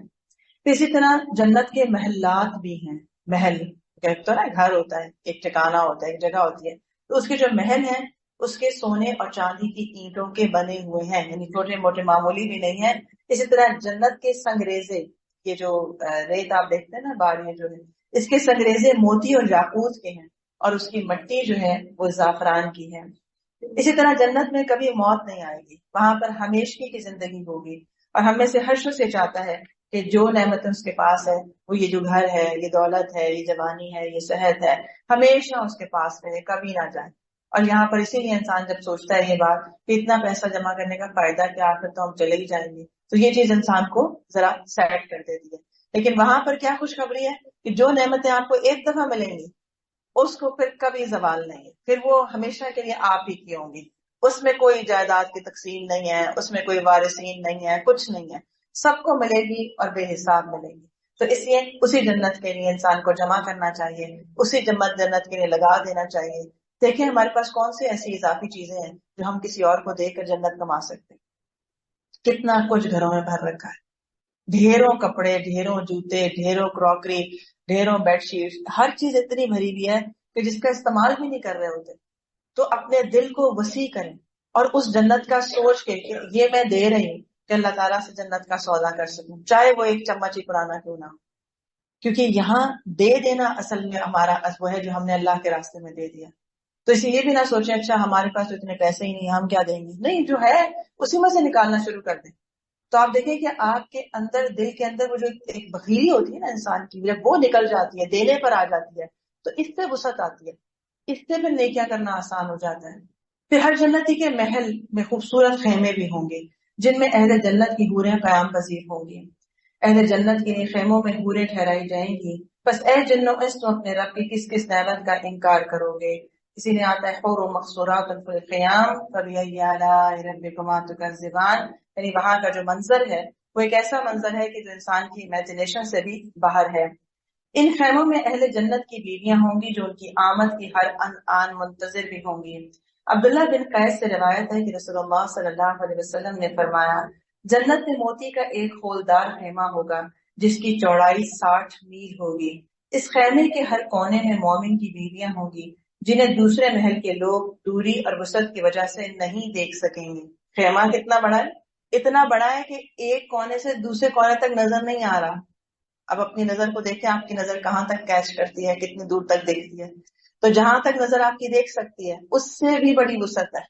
اسی طرح جنت کے محلات بھی ہیں. محل کہتے نا، گھر ہوتا ہے، ایک ٹھکانہ ہوتا ہے، ایک جگہ ہوتی ہے، تو اس کے جو محل ہیں اس کے سونے اور چاندی کی اینٹوں کے بنے ہوئے ہیں، یعنی چھوٹے موٹے معمولی بھی نہیں ہیں. اسی طرح جنت کے سنگریزے، یہ جو ریت آپ دیکھتے ہیں نا، باریاں جو ہے، اس کے سنگریزے موتی اور یاقوت کے ہیں، اور اس کی مٹی جو ہے وہ زعفران کی ہے. اسی طرح جنت میں کبھی موت نہیں آئے گی، وہاں پر ہمیشگی کی زندگی ہوگی. اور ہم میں سے ہر شخص یہ چاہتا ہے کہ جو نعمتیں اس کے پاس ہے، وہ یہ جو گھر ہے، یہ دولت ہے، یہ جوانی ہے، یہ صحت ہے، ہمیشہ اس کے پاس رہے، کبھی نہ جائے. اور یہاں پر اسی لیے انسان جب سوچتا ہے یہ بات کہ اتنا پیسہ جمع کرنے کا فائدہ کیا، پھر تو ہم چلے ہی جائیں گے، تو یہ چیز انسان کو ذرا سیٹ کر دیتی ہے. لیکن وہاں پر کیا خوشخبری ہے کہ جو نعمتیں آپ کو ایک دفعہ ملیں گی اس کو پھر کبھی زوال نہیں ہے، پھر وہ ہمیشہ کے لیے آپ ہی کی ہوں گی. اس میں کوئی جائیداد کی تقسیم نہیں ہے، اس میں کوئی وارثین نہیں ہے، کچھ نہیں ہے، سب کو ملے گی اور بے حساب ملے گی. تو اس لیے اسی جنت کے لیے انسان کو جمع کرنا چاہیے، اسی جنت کے لیے لگا دینا چاہیے. دیکھیں ہمارے پاس کون سی ایسی اضافی چیزیں ہیں جو ہم کسی اور کو دے کر جنت کما سکتے ہیں. کتنا کچھ گھروں میں بھر رکھا ہے، ڈھیروں کپڑے، ڈھیروں جوتے، ڈھیروں کراکری، ڈھیروں بیڈ شیٹ، ہر چیز اتنی بھری ہوئی ہے کہ جس کا استعمال بھی نہیں کر رہے ہوتے. تو اپنے دل کو وسیع کریں اور اس جنت کا سوچ کے کہ یہ میں دے رہی ہوں کہ اللہ تعالیٰ سے جنت کا سودا کر سکوں، چاہے وہ ایک چمچ ہی پرانا کیوں نہ ہو. کیونکہ یہاں دے دینا اصل میں ہمارا وہ ہے جو ہم نے اللہ کے راستے میں دے دیا. تو اس لیے یہ بھی نہ سوچیں اچھا ہمارے پاس تو اتنے پیسے ہی نہیں، ہم کیا دیں گے، نہیں، جو ہے اسی میں سے نکالنا شروع کر دیں. تو آپ دیکھیں کہ آپ کے اندر، دل کے اندر وہ جو ایک بخیلی ہوتی ہے نا انسان کی، جب وہ نکل جاتی ہے، دینے پر آ جاتی ہے، تو اس سے وسعت آتی ہے، اس سے پھر نیکیاں کرنا آسان ہو جاتا ہے. پھر ہر جنتی کے محل میں خوبصورت خیمے بھی ہوں گے جن میں اہل جنت کی حوریں قیام پذیر ہوں گی. اہل جنت کے لیے خیموں میں حوریں ٹھہرائی جائیں گی. بس اے جنوں اس تم اپنے رب کی کس کس نعمت کا انکار کرو گے. اسی لیے آتا ہے حور مقصورات فی الخیام فبأی آلاء ربکما تکذبان، یعنی وہاں کا جو منظر ہے وہ ایک ایسا منظر ہے کہ جو انسان کی امیجنیشن سے بھی باہر ہے. ان خیموں میں اہل جنت کی بیویاں ہوں گی جو ان کی آمد کی ہر آن منتظر بھی ہوں گی. عبداللہ بن قیس سے روایت ہے کہ رسول اللہ صلی اللہ علیہ وسلم نے فرمایا، جنت میں موتی کا ایک خولدار خیمہ ہوگا جس کی چوڑائی 60 میل ہوگی. اس خیمے کے ہر کونے میں مومن کی بیویاں ہوں گی جنہیں دوسرے محل کے لوگ دوری اور وسعت کی وجہ سے نہیں دیکھ سکیں گے. خیمہ کتنا بڑا ہے، اتنا بڑا ہے کہ ایک کونے سے دوسرے کونے تک نظر نہیں آ رہا. اب اپنی نظر کو دیکھیں، آپ کی نظر کہاں تک کیچ کرتی ہے، کتنی دور تک دیکھتی ہے. تو جہاں تک نظر آپ کی دیکھ سکتی ہے اس سے بھی بڑی وسعت ہے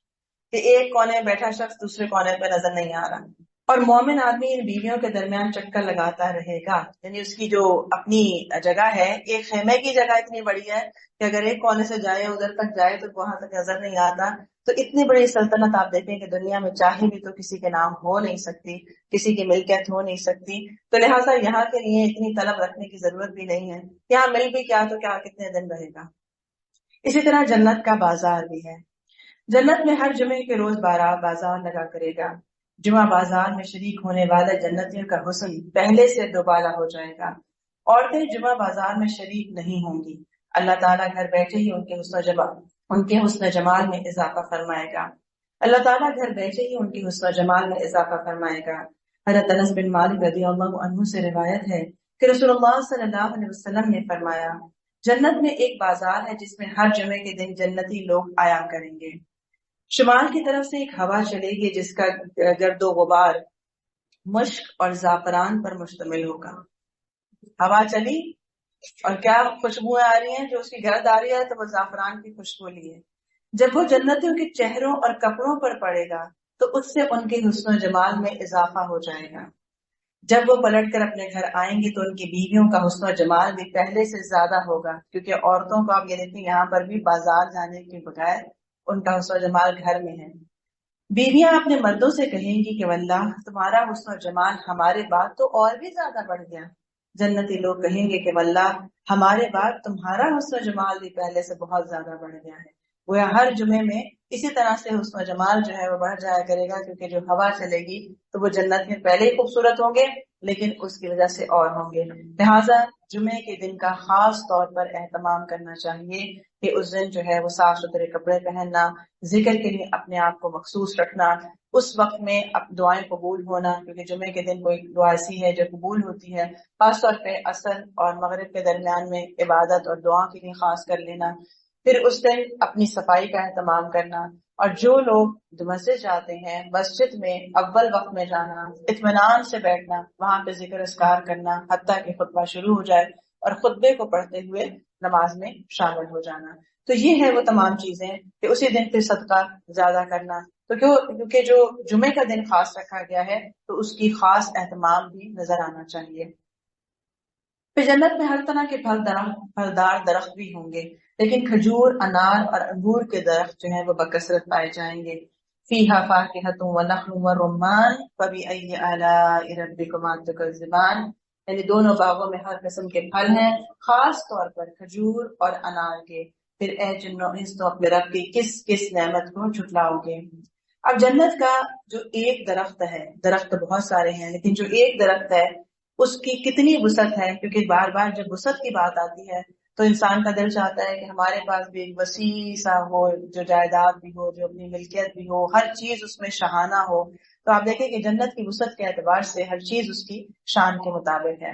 کہ ایک کونے میں بیٹھا شخص دوسرے کونے پہ نظر نہیں آ رہا. اور مومن آدمی ان بیویوں کے درمیان چکر لگاتا رہے گا، یعنی اس کی جو اپنی جگہ ہے، ایک خیمے کی جگہ اتنی بڑی ہے کہ اگر ایک کونے سے جائے ادھر تک جائے تو وہاں تک نظر نہیں آتا. تو اتنی بڑی سلطنت آپ دیکھیں کہ دنیا میں چاہے بھی تو کسی کے نام ہو نہیں سکتی، کسی کی ملکیت ہو نہیں سکتی. تو لہٰذا یہاں کے لیے اتنی طلب رکھنے کی ضرورت بھی نہیں ہے. یہاں مل بھی کیا تو کیا کتنے دن رہے گا. اسی طرح جنت کا بازار بھی ہے. جنت میں ہر جمعے کے روز بازار لگا کرے گا. جمعہ بازار میں شریک ہونے والے جنتیوں کا حسن پہلے سے دوبالا ہو جائے گا۔ عورتیں جمعہ بازار میں شریک نہیں ہوں گی۔ اللہ تعالیٰ گھر بیٹھے ہی ان کے حسن جمال میں اضافہ فرمائے گا۔ اللہ تعالیٰ گھر بیٹھے ہی ان کے حسن و جمال میں اضافہ فرمائے گا۔ حضرت انس بن مالک رضی اللہ عنہ سے روایت ہے کہ رسول اللہ صلی اللہ علیہ وسلم نے فرمایا، جنت میں ایک بازار ہے جس میں ہر جمعے کے دن جنتی لوگ آیا کریں گے۔ شمال کی طرف سے ایک ہوا چلے گی جس کا گرد و غبار مشک اور زعفران پر مشتمل ہوگا۔ ہوا چلی اور کیا خوشبوئیں آ رہی ہیں، جو اس کی گرد آ رہی ہے تو وہ زعفران کی خوشبو لی ہے۔ جب وہ جنتیوں کے چہروں اور کپڑوں پر پڑے گا تو اس سے ان کے حسن و جمال میں اضافہ ہو جائے گا۔ جب وہ پلٹ کر اپنے گھر آئیں گی تو ان کی بیویوں کا حسن و جمال بھی پہلے سے زیادہ ہوگا، کیونکہ عورتوں کو آپ یہ دیکھیں یہاں پر بھی بازار جانے کے بغیر ان کا حسن و جمال گھر میں ہے۔ بیویاں اپنے مردوں سے کہیں گی کہ واللہ تمہارا حسن و جمال ہمارے بعد تو اور بھی زیادہ بڑھ گیا۔ جنتی لوگ کہیں گے کہ واللہ ہمارے بعد تمہارا حسن و جمال بھی پہلے سے بہت زیادہ بڑھ گیا ہے۔ وہ ہر جمعے میں اسی طرح سے حسن و جمال جو ہے وہ بڑھ جایا کرے گا، کیونکہ جو ہوا چلے گی تو وہ جنت میں پہلے ہی خوبصورت ہوں گے لیکن اس کی وجہ سے اور ہوں گے۔ لہٰذا جمعے کے دن کا خاص طور پر اہتمام کرنا چاہیے کہ اس دن جو ہے وہ صاف ستھرے کپڑے پہننا، ذکر کے لیے اپنے آپ کو مخصوص رکھنا، اس وقت میں دعائیں قبول ہونا، کیونکہ جمعے کے دن کوئی دعا ایسی ہے جو قبول ہوتی ہے، خاص طور پہ عصر اور مغرب کے درمیان میں عبادت اور دعا کے لیے خاص کر لینا۔ پھر اس دن اپنی صفائی کا اہتمام کرنا، اور جو لوگ مسجد جاتے ہیں مسجد میں اول وقت میں جانا، اطمینان سے بیٹھنا، وہاں پہ ذکر اذکار کرنا حتیٰ کہ خطبہ شروع ہو جائے، اور خطبے کو پڑھتے ہوئے نماز میں شامل ہو جانا۔ تو یہ ہے وہ تمام چیزیں کہ اسی دن پھر صدقہ زیادہ کرنا، تو کیونکہ جو جمعے کا دن خاص رکھا گیا ہے تو اس کی خاص اہتمام بھی نظر آنا چاہیے۔ پھر جنت میں ہر طرح کے پھلدار درخت بھی ہوں گے، لیکن کھجور، انار اور انگور کے درخت جو ہیں وہ بکثرت پائے جائیں گے۔ فیہا فاکہۃ ونخل ورمان فبأی آلاء ربکما تکذبان، یعنی دونوں باغوں میں ہر قسم کے پھل ہیں، خاص طور پر کھجور اور انار کے۔ پھر اے جنو انس تو اپنے رب کی کس کس نعمت کو جھٹلاؤ گے۔ اب جنت کا جو ایک درخت ہے، درخت بہت سارے ہیں لیکن جو ایک درخت ہے اس کی کتنی وسعت ہے، کیونکہ بار بار جب وسعت کی بات آتی ہے تو انسان کا دل چاہتا ہے کہ ہمارے پاس بھی ایک وسیع سا ہو، جو جائیداد بھی ہو، جو اپنی ملکیت بھی ہو، ہر چیز اس میں شاہانہ ہو۔ تو آپ دیکھیں کہ جنت کی وسعت کے اعتبار سے ہر چیز اس کی شان کے مطابق ہے۔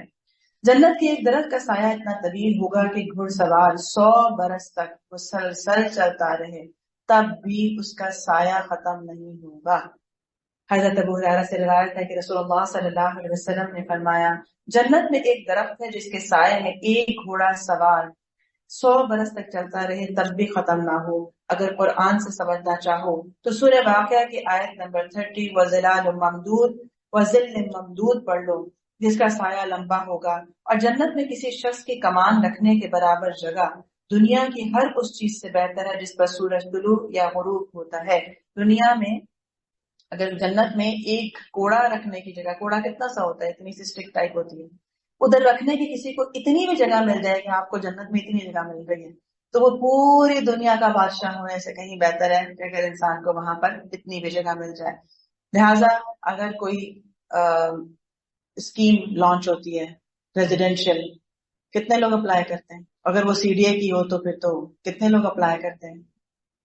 جنت کے ایک درخت کا سایہ اتنا طویل ہوگا کہ گھڑ سوار 100 برس تک مسلسل چلتا رہے تب بھی اس کا سایہ ختم نہیں ہوگا۔ حضرت ابو ہریرہ سے روایت ہے کہ رسول اللہ صلی اللہ علیہ وسلم نے فرمایا، جنت میں ایک درخت ہے جس کے سائے میں ایک گھوڑا سوار 100 برس تک چلتا رہے تب بھی ختم نہ ہو۔ اگر قرآن سے سمجھنا چاہو تو سورہ واقعہ کی آیت نمبر 30 وَظِلَالٌ مَمْدُودٌ وَظِلٍّ مَمْدُود پڑھ لو، جس کا سایہ لمبا ہوگا۔ اور جنت میں کسی شخص کی کمان رکھنے کے برابر جگہ دنیا کی ہر اس چیز سے بہتر ہے جس پر سورج طلوع یا غروب ہوتا ہے۔ دنیا میں اگر جنت میں ایک کوڑا رکھنے کی جگہ، کوڑا کتنا سا ہوتا ہے، اتنی سی اسٹک ٹائپ ہوتی ہے، ادھر رکھنے کی کسی کو اتنی بھی جگہ مل جائے کہ آپ کو جنت میں اتنی جگہ مل گئی ہے تو وہ پوری دنیا کا بادشاہ ہونے سے کہیں بہتر ہے کہ اگر انسان کو وہاں پر اتنی بھی جگہ مل جائے۔ لہٰذا اگر کوئی اسکیم لانچ ہوتی ہے ریزیڈینشیل، کتنے لوگ اپلائی کرتے ہیں؟ اگر وہ سی ڈی اے کی ہو تو پھر تو کتنے لوگ اپلائی کرتے ہیں،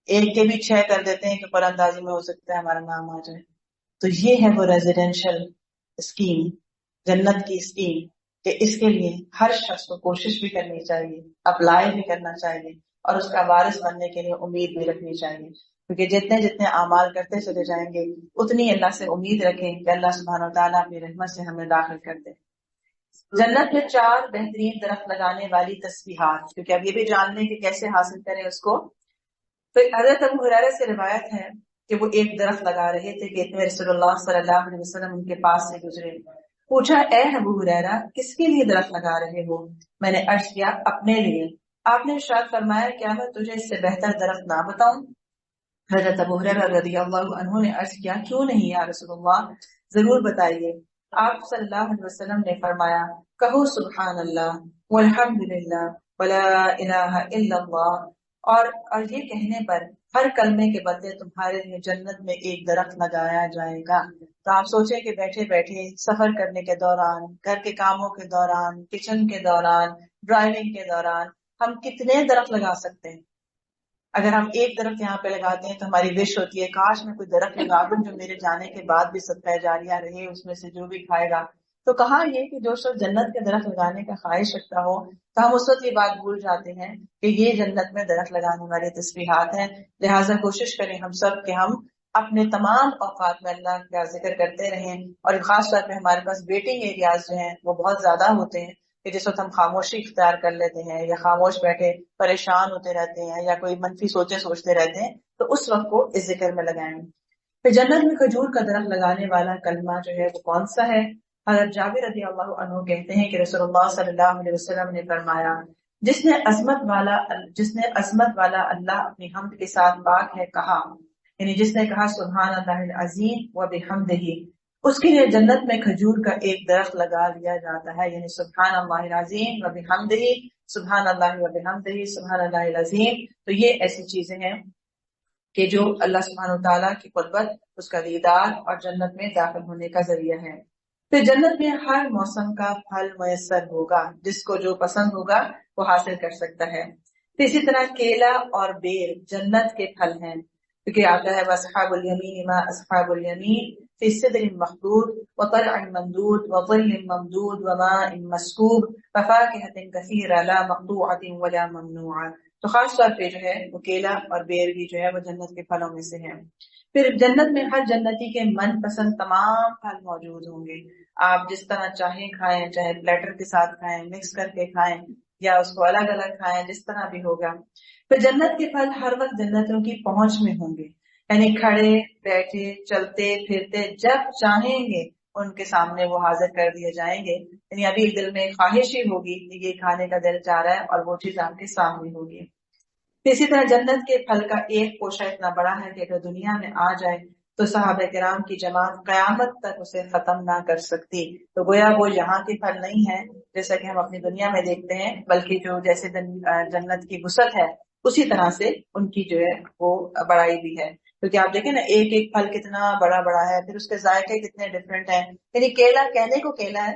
ایک کے بھی 6 کر دیتے ہیں کہ پر اندازی میں ہو سکتا ہے ہمارا نام آ جائے۔ تو یہ ہے وہ ریزیڈینشیل اسکیم، جنت کی اسکیم، کہ اس کے لیے ہر شخص کو کوشش بھی کرنی چاہیے، اپلائی بھی کرنا چاہیے، اور اس کا وارث بننے کے لیے امید بھی رکھنی چاہیے، کیونکہ جتنے جتنے اعمال کرتے چلے جائیں گے اتنی اللہ سے امید رکھیں کہ اللہ سبحانہ و تعالیٰ اپنی رحمت سے ہمیں داخل کر دے۔ جنت میں 4 بہترین درخت لگانے والی تسبیحات، کیونکہ اب یہ بھی جان لیں کہ کیسے حاصل کریں اس کو۔ تو حضرت ابو ہریرہ سے روایت ہے کہ وہ ایک درخت لگا رہے تھے کہ اتنے رسول اللہ صلی اللہ علیہ وسلم ان کے پاس سے گزرے۔ پوچھا، اے ابو ہریرہ کس کے لیے درخت لگا رہے ہو؟ میں نے عرض کیا، اپنے لیے۔ آپ نے ارشاد فرمایا، کیا میں تجھے اس سے بہتر درخت نہ بتاؤں؟ حضرت ابو ہریرہ رضی اللہ عنہ نے عرض کیا، کیوں نہیں یا رسول اللہ، ضرور بتائیے۔ آپ صلی اللہ علیہ وسلم نے فرمایا، کہو سبحان اللہ والحمد للہ ولا الہ الا اللہ، اور یہ کہنے پر ہر کلمے کے بدلے تمہارے لیے جنت میں ایک درخت لگایا جائے گا۔ تو آپ سوچیں کہ بیٹھے بیٹھے سفر کرنے کے دوران، گھر کے کاموں کے دوران، کچن کے دوران، ڈرائیونگ کے دوران ہم کتنے درخت لگا سکتے ہیں۔ اگر ہم ایک درخت یہاں پہ لگاتے ہیں تو ہماری وش ہوتی ہے کاش میں کوئی درخت لگا دوں جو میرے جانے کے بعد بھی صدقہ جاریہ رہے، اس میں سے جو بھی کھائے گا۔ تو کہاں یہ کہ جو شخص جنت کے درخت لگانے کا خواہش رکھتا ہو، تو ہم اس وقت یہ بات بھول جاتے ہیں کہ یہ جنت میں درخت لگانے والی تسبیحات ہیں۔ لہٰذا کوشش کریں ہم سب کہ ہم اپنے تمام اوقات میں اللہ کا ذکر کرتے رہیں، اور خاص طور پہ ہمارے پاس ویٹنگ ایریاز جو ہیں وہ بہت زیادہ ہوتے ہیں کہ جس وقت ہم خاموشی اختیار کر لیتے ہیں یا خاموش بیٹھے پریشان ہوتے رہتے ہیں یا کوئی منفی سوچیں سوچتے رہتے ہیں، تو اس وقت کو اس ذکر میں لگائیں۔ پھر جنت میں کھجور کا درخت لگانے والا کلمہ جو ہے وہ کون سا ہے؟ حضرت جابر رضی اللہ عنہ کہتے ہیں کہ رسول اللہ صلی اللہ علیہ وسلم نے فرمایا، جس نے عظمت والا اللہ اپنی حمد کے ساتھ پاک ہے کہا، یعنی جس نے کہا سبحان اللہ العظیم و بحمدہ، اس کے لیے جنت میں کھجور کا ایک درخت لگا دیا جاتا ہے، یعنی سبحان اللہ العظیم و بحمدہ، سبحان اللہ و بحمدہ، سبحان اللہ العظیم۔ تو یہ ایسی چیزیں ہیں کہ جو اللہ سبحانہ و تعالیٰ کی قربت، اس کا دیدار اور جنت میں داخل ہونے کا ذریعہ ہے۔ پھر جنت میں ہر موسم کا پھل میسر ہوگا، جس کو جو پسند ہوگا وہ حاصل کر سکتا ہے۔ پھر اسی طرح کیلا اور بیر جنت کے پھل ہیں، کیونکہ آتا ہے وَأَصْحَابُ الْيَمِينِ مَا أَصْحَابُ الْيَمِينِ فِي سِدْرٍ مَّخْضُودٍ وَطَلْعٍ مَّمْدُودٍ وَظِلٍّ مَّمْدُودٍ وَمَاءٍ مَّسْكُوبٍ وَفَاكِهَةٍ كَثِيرَةٍ لَّا مَقْطُوعَةٍ وَلَا مَمْنُوعَةٍ۔ تو خاص طور پہ جو ہے وہ کیلا اور بیر بھی جو ہے وہ جنت کے پھلوں میں سے ہے۔ پھر جنت میں ہر جنتی کے من پسند تمام پھل موجود ہوں گے، آپ جس طرح چاہیں کھائیں، چاہے پلیٹر کے ساتھ کھائیں، مکس کر کے کھائیں یا اس کو الگ الگ کھائیں، جس طرح بھی ہوگا۔ پھر جنت کے پھل ہر وقت جنتوں کی پہنچ میں ہوں گے، یعنی کھڑے بیٹھے چلتے پھرتے جب چاہیں گے ان کے سامنے وہ حاضر کر دیے جائیں گے، یعنی ابھی دل میں خواہش ہی ہوگی کہ یہ کھانے کا دل چاہ رہا ہے اور وہ چیز آپ کے سامنے ہوگی۔ اسی طرح جنت کے پھل کا ایک پوشہ اتنا بڑا ہے کہ اگر دنیا میں آ جائے تو صحابہ کرام کی جماعت قیامت تک اسے ختم نہ کر سکتی۔ تو گویا وہ یہاں کے پھل نہیں ہیں جیسا کہ ہم اپنی دنیا میں دیکھتے ہیں، بلکہ جو جیسے جنت کی وسعت ہے اسی طرح سے ان کی جو ہے وہ بڑائی بھی ہے، کیونکہ آپ دیکھیں نا ایک ایک پھل کتنا بڑا بڑا ہے، پھر اس کے ذائقے کتنے ڈفرینٹ ہیں۔ یعنی کیلا کہنے کو کیلا ہے،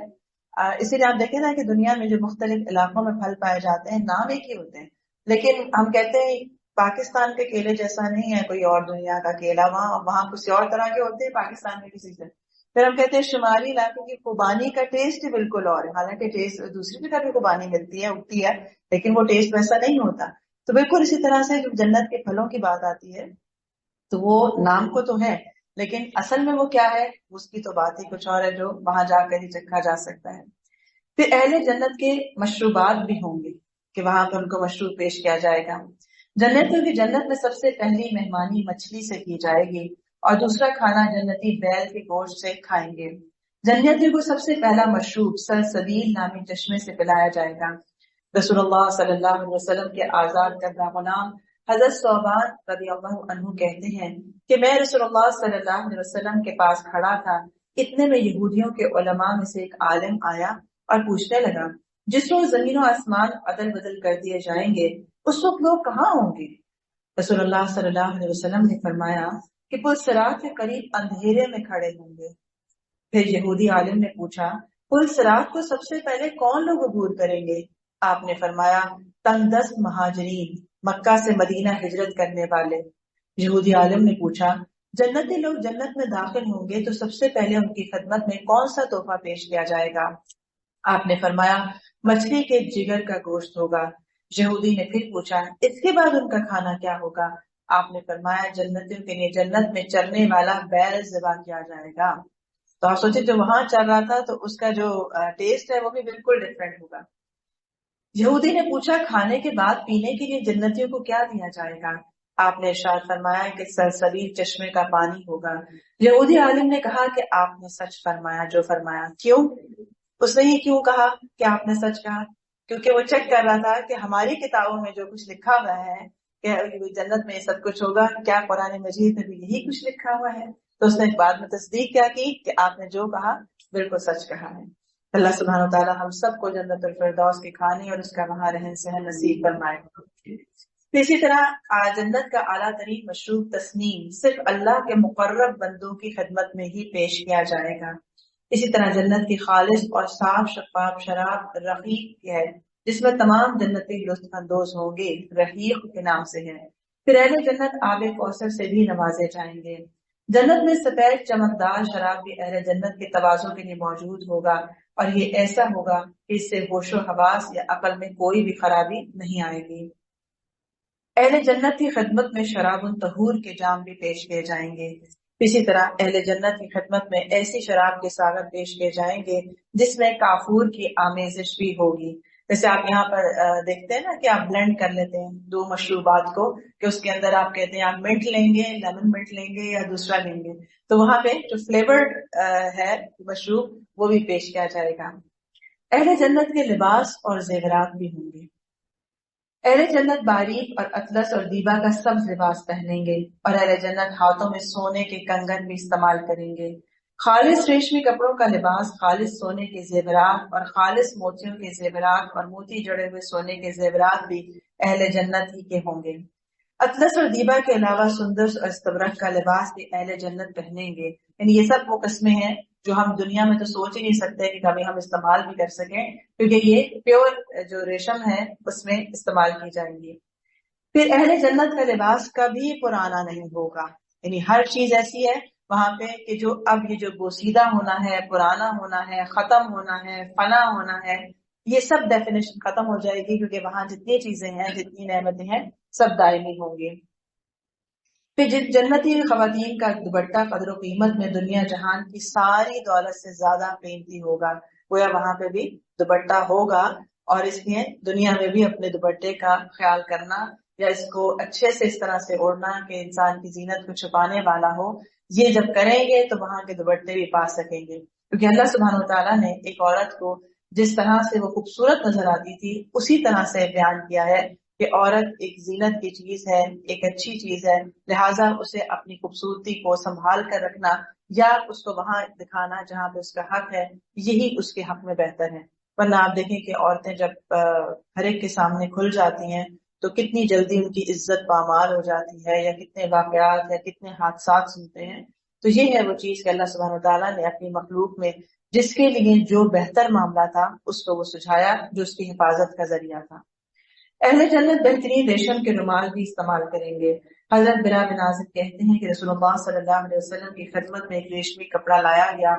اسی لیے آپ دیکھیں نا کہ دنیا میں جو مختلف علاقوں میں پھل پائے جاتے ہیں نام ایک ہی ہوتے ہیں، لیکن ہم کہتے ہیں پاکستان کے کیلے جیسا نہیں ہے کوئی اور دنیا کا کیلا، وہاں کسی اور طرح کے ہوتے ہیں، پاکستان میں کسی سے۔ پھر ہم کہتے ہیں شمالی علاقے کی خوبانی کا ٹیسٹ ہی بالکل اور ہے، حالانکہ ٹیسٹ دوسری جگہ بھی خوبانی ملتی ہے اگتی ہے، لیکن وہ ٹیسٹ ویسا نہیں ہوتا۔ تو بالکل اسی طرح سے جب جنت کے پھلوں کی بات آتی ہے تو وہ نام کو تو ہے، لیکن اصل میں وہ کیا ہے اس کی تو بات ہی کچھ اور ہے جو وہاں جا کر ہی چکھا جا سکتا ہے۔ پھر اہل جنت کے مشروبات بھی ہوں گے کہ وہاں پہ ان کو مشروب پیش کیا جائے گا۔ جنتیوں کی جنت میں سب سے پہلی مہمانی مچھلی سے کی جائے گی اور دوسرا کھانا جنتی بیل کے گوشت سے کھائیں گے۔ جنتیوں کو سب سے پہلا مشروب سلسبیل نامی چشمے سے پلایا جائے گا۔ رسول اللہ صلی اللہ علیہ وسلم کے آزاد کردہ غلام حضرت ثوبان رضی اللہ عنہ کہتے ہیں کہ میں رسول اللہ صلی اللہ علیہ وسلم کے پاس کھڑا تھا، اتنے میں یہودیوں کے علماء میں سے ایک عالم آیا اور پوچھنے لگا، جس روز زمین و آسمان عدل بدل کر دیے جائیں گے اس وقت لوگ کہاں ہوں گے؟ رسول اللہ صلی اللہ علیہ وسلم نے فرمایا کہ پل صراط کے قریب اندھیرے میں کھڑے ہوں گے۔ پھر یہودی عالم نے پوچھا، پل صراط کو سب سے پہلے کون لوگ عبور کریں گے؟ آپ نے فرمایا، تنگ دست مہاجرین، مکہ سے مدینہ ہجرت کرنے والے۔ یہودی عالم نے پوچھا، جنتی لوگ جنت میں داخل ہوں گے تو سب سے پہلے ان کی خدمت میں کون سا تحفہ پیش کیا جائے گا؟ آپ نے فرمایا، مچھلی کے جگر کا گوشت ہوگا۔ یہودی نے پھر پوچھا، اس کے بعد ان کا کھانا کیا ہوگا؟ آپ نے فرمایا، جنتیوں کے لیے جنت میں چرنے والا بیل ذبح کیا جائے گا۔ تو آپ سوچیں جو وہاں چل رہا تھا تو اس کا جو ٹیسٹ ہے وہ بھی بالکل ڈفرینٹ ہوگا۔ یہودی نے پوچھا، کھانے کے بعد پینے کے لیے جنتیوں کو کیا دیا جائے گا؟ آپ نے ارشاد فرمایا کہ سلسبیل چشمے کا پانی ہوگا۔ یہودی عالم نے کہا کہ آپ نے سچ فرمایا جو فرمایا۔ کیوں؟ اس نے یہ کیوں کہا کہ آپ نے سچ کہا؟ کیونکہ وہ چیک کر رہا تھا کہ ہماری کتابوں میں جو کچھ لکھا ہوا ہے کہ جنت میں سب کچھ ہوگا، کیا قرآن مجید میں بھی یہی کچھ لکھا ہوا ہے؟ تو اس نے ایک بات میں تصدیق کیا کی کہ آپ نے جو کہا بالکل سچ کہا ہے۔ اللہ سبحانہ وتعالی ہم سب کو جنت الفردوس کے کھانے اور اس کا وہاں رہن سہن نصیب فرمائے۔ تو اسی طرح جنت کا اعلیٰ ترین مشروب تسنیم صرف اللہ کے مقرب بندوں کی خدمت میں ہی پیش کیا جائے گا۔ اسی طرح جنت کی خالص اور صاف شفاف شراب رقیق ہے، جس میں تمام جنتی لطف اندوز ہوں گے، رحیق کے نام سے ہے۔ پھر اہل جنت آب کوثر سے بھی نوازے جائیں گے۔ جنت میں سفید چمکدار شراب بھی اہل جنت کے توازوں کے لیے موجود ہوگا، اور یہ ایسا ہوگا کہ اس سے ہوش و حواس یا عقل میں کوئی بھی خرابی نہیں آئے گی۔ اہل جنت کی خدمت میں شراب طہور کے جام بھی پیش کیے جائیں گے۔ اسی طرح اہل جنت کی خدمت میں ایسی شراب کے ساغر پیش کیے جائیں گے جس میں کافور کی آمیزش بھی ہوگی۔ جیسے آپ یہاں پر دیکھتے ہیں نا کہ آپ بلینڈ کر لیتے ہیں دو مشروبات کو، کہ اس کے اندر آپ کہتے ہیں آپ منٹ لیں گے، لیمن منٹ لیں گے یا دوسرا لیں گے، تو وہاں پہ جو فلیورڈ ہے مشروب وہ بھی پیش کیا جائے گا۔ اہل جنت کے لباس اور زیورات بھی ہوں گے۔ اہل جنت باریک اور اطلس اور دیبا کا سبز لباس پہنیں گے، اور اہل جنت ہاتھوں میں سونے کے کنگن بھی استعمال کریں گے۔ خالص ریشمی کپڑوں کا لباس، خالص سونے کے زیورات اور خالص موتیوں کے زیورات اور موتی جڑے ہوئے سونے کے زیورات بھی اہل جنت ہی کے ہوں گے۔ اطلس اور دیبا کے علاوہ سندس اور استبرق کا لباس بھی اہل جنت پہنیں گے۔ یعنی یہ سب وہ قسمیں ہیں جو ہم دنیا میں تو سوچ ہی نہیں سکتے کہ کبھی ہم استعمال بھی کر سکیں، کیونکہ یہ پیور جو ریشم ہے اس میں استعمال کی جائیں گی۔ پھر اہل جنت کا لباس کبھی پرانا نہیں ہوگا، یعنی ہر چیز ایسی ہے وہاں پہ کہ جو اب یہ جو بوسیدہ ہونا ہے، پرانا ہونا ہے، ختم ہونا ہے، فنا ہونا ہے، یہ سب ڈیفینیشن ختم ہو جائے گی، کیونکہ وہاں جتنی چیزیں ہیں، جتنی نعمتیں ہیں، سب دائمی ہوں گی۔ پھر جنتی خواتین کا دوپٹہ قدر و قیمت میں دنیا جہان کی ساری دولت سے زیادہ قیمتی ہوگا، گویا وہاں پہ بھی دوپٹہ ہوگا، اور اس لیے دنیا میں بھی اپنے دوپٹے کا خیال کرنا یا اس کو اچھے سے اس طرح سے اوڑھنا کہ انسان کی زینت کو چھپانے والا ہو، یہ جب کریں گے تو وہاں کے دوپٹے بھی پا سکیں گے، کیونکہ اللہ سبحانہ وتعالیٰ نے ایک عورت کو جس طرح سے وہ خوبصورت نظر آتی تھی اسی طرح سے بیان کیا ہے کہ عورت ایک زینت کی چیز ہے، ایک اچھی چیز ہے، لہٰذا اسے اپنی خوبصورتی کو سنبھال کر رکھنا یا اس کو وہاں دکھانا جہاں پہ اس کا حق ہے، یہی اس کے حق میں بہتر ہے۔ ورنہ آپ دیکھیں کہ عورتیں جب ہر ایک کے سامنے کھل جاتی ہیں تو کتنی جلدی ان کی عزت پامال ہو جاتی ہے، یا کتنے واقعات یا کتنے حادثات سنتے ہیں۔ تو یہ ہے وہ چیز کہ اللہ سبحانہ وتعالیٰ نے اپنی مخلوق میں جس کے لیے جو بہتر معاملہ تھا اس کو وہ سجھایا، جو اس کی حفاظت کا ذریعہ تھا۔ اہل جنت بہترین ریشم کے رومال بھی استعمال کریں گے۔ حضرت برا بن عازب کہتے ہیں کہ رسول اللہ صلی اللہ علیہ وسلم کی خدمت میں ایک ریشمی کپڑا لایا گیا،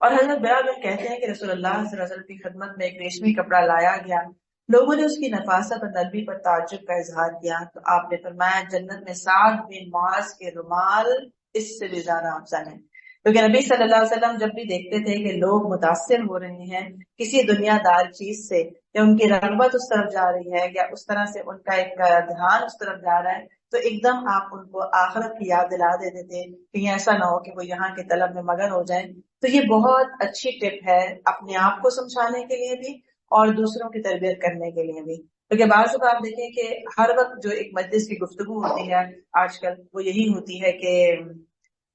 اور حضرت برا بن کہتے ہیں کہ رسول اللہ صلی اللہ علیہ وسلم کی خدمت میں ایک ریشمی کپڑا لایا گیا، لوگوں نے اس کی نفاست اور نرمی پر تعجب کا اظہار کیا، تو آپ نے فرمایا جنت میں سعد بن معاذ کے رومال اس سے بھی زیادہ افضل ہیں، کیونکہ نبی صلی اللہ علیہ وسلم جب بھی دیکھتے تھے کہ لوگ متاثر ہو رہے ہیں کسی دنیا دار چیز سے، یا ان کی رغبت اس طرف جا رہی ہے، یا اس طرح سے ان کا ایک دھیان اس طرف جا رہا ہے، تو ایک دم آپ ان کو آخرت کی یاد دلا دیتے تھے، کہیں ایسا نہ ہو کہ وہ یہاں کے طلب میں مگن ہو جائیں۔ تو یہ بہت اچھی ٹپ ہے اپنے آپ کو سمجھانے کے لیے بھی اور دوسروں کی تربیت کرنے کے لیے بھی، کیونکہ بعض اوقات آپ دیکھیں کہ ہر وقت جو ایک مجلس کی گفتگو ہوتی ہے آج کل وہ یہی ہوتی ہے کہ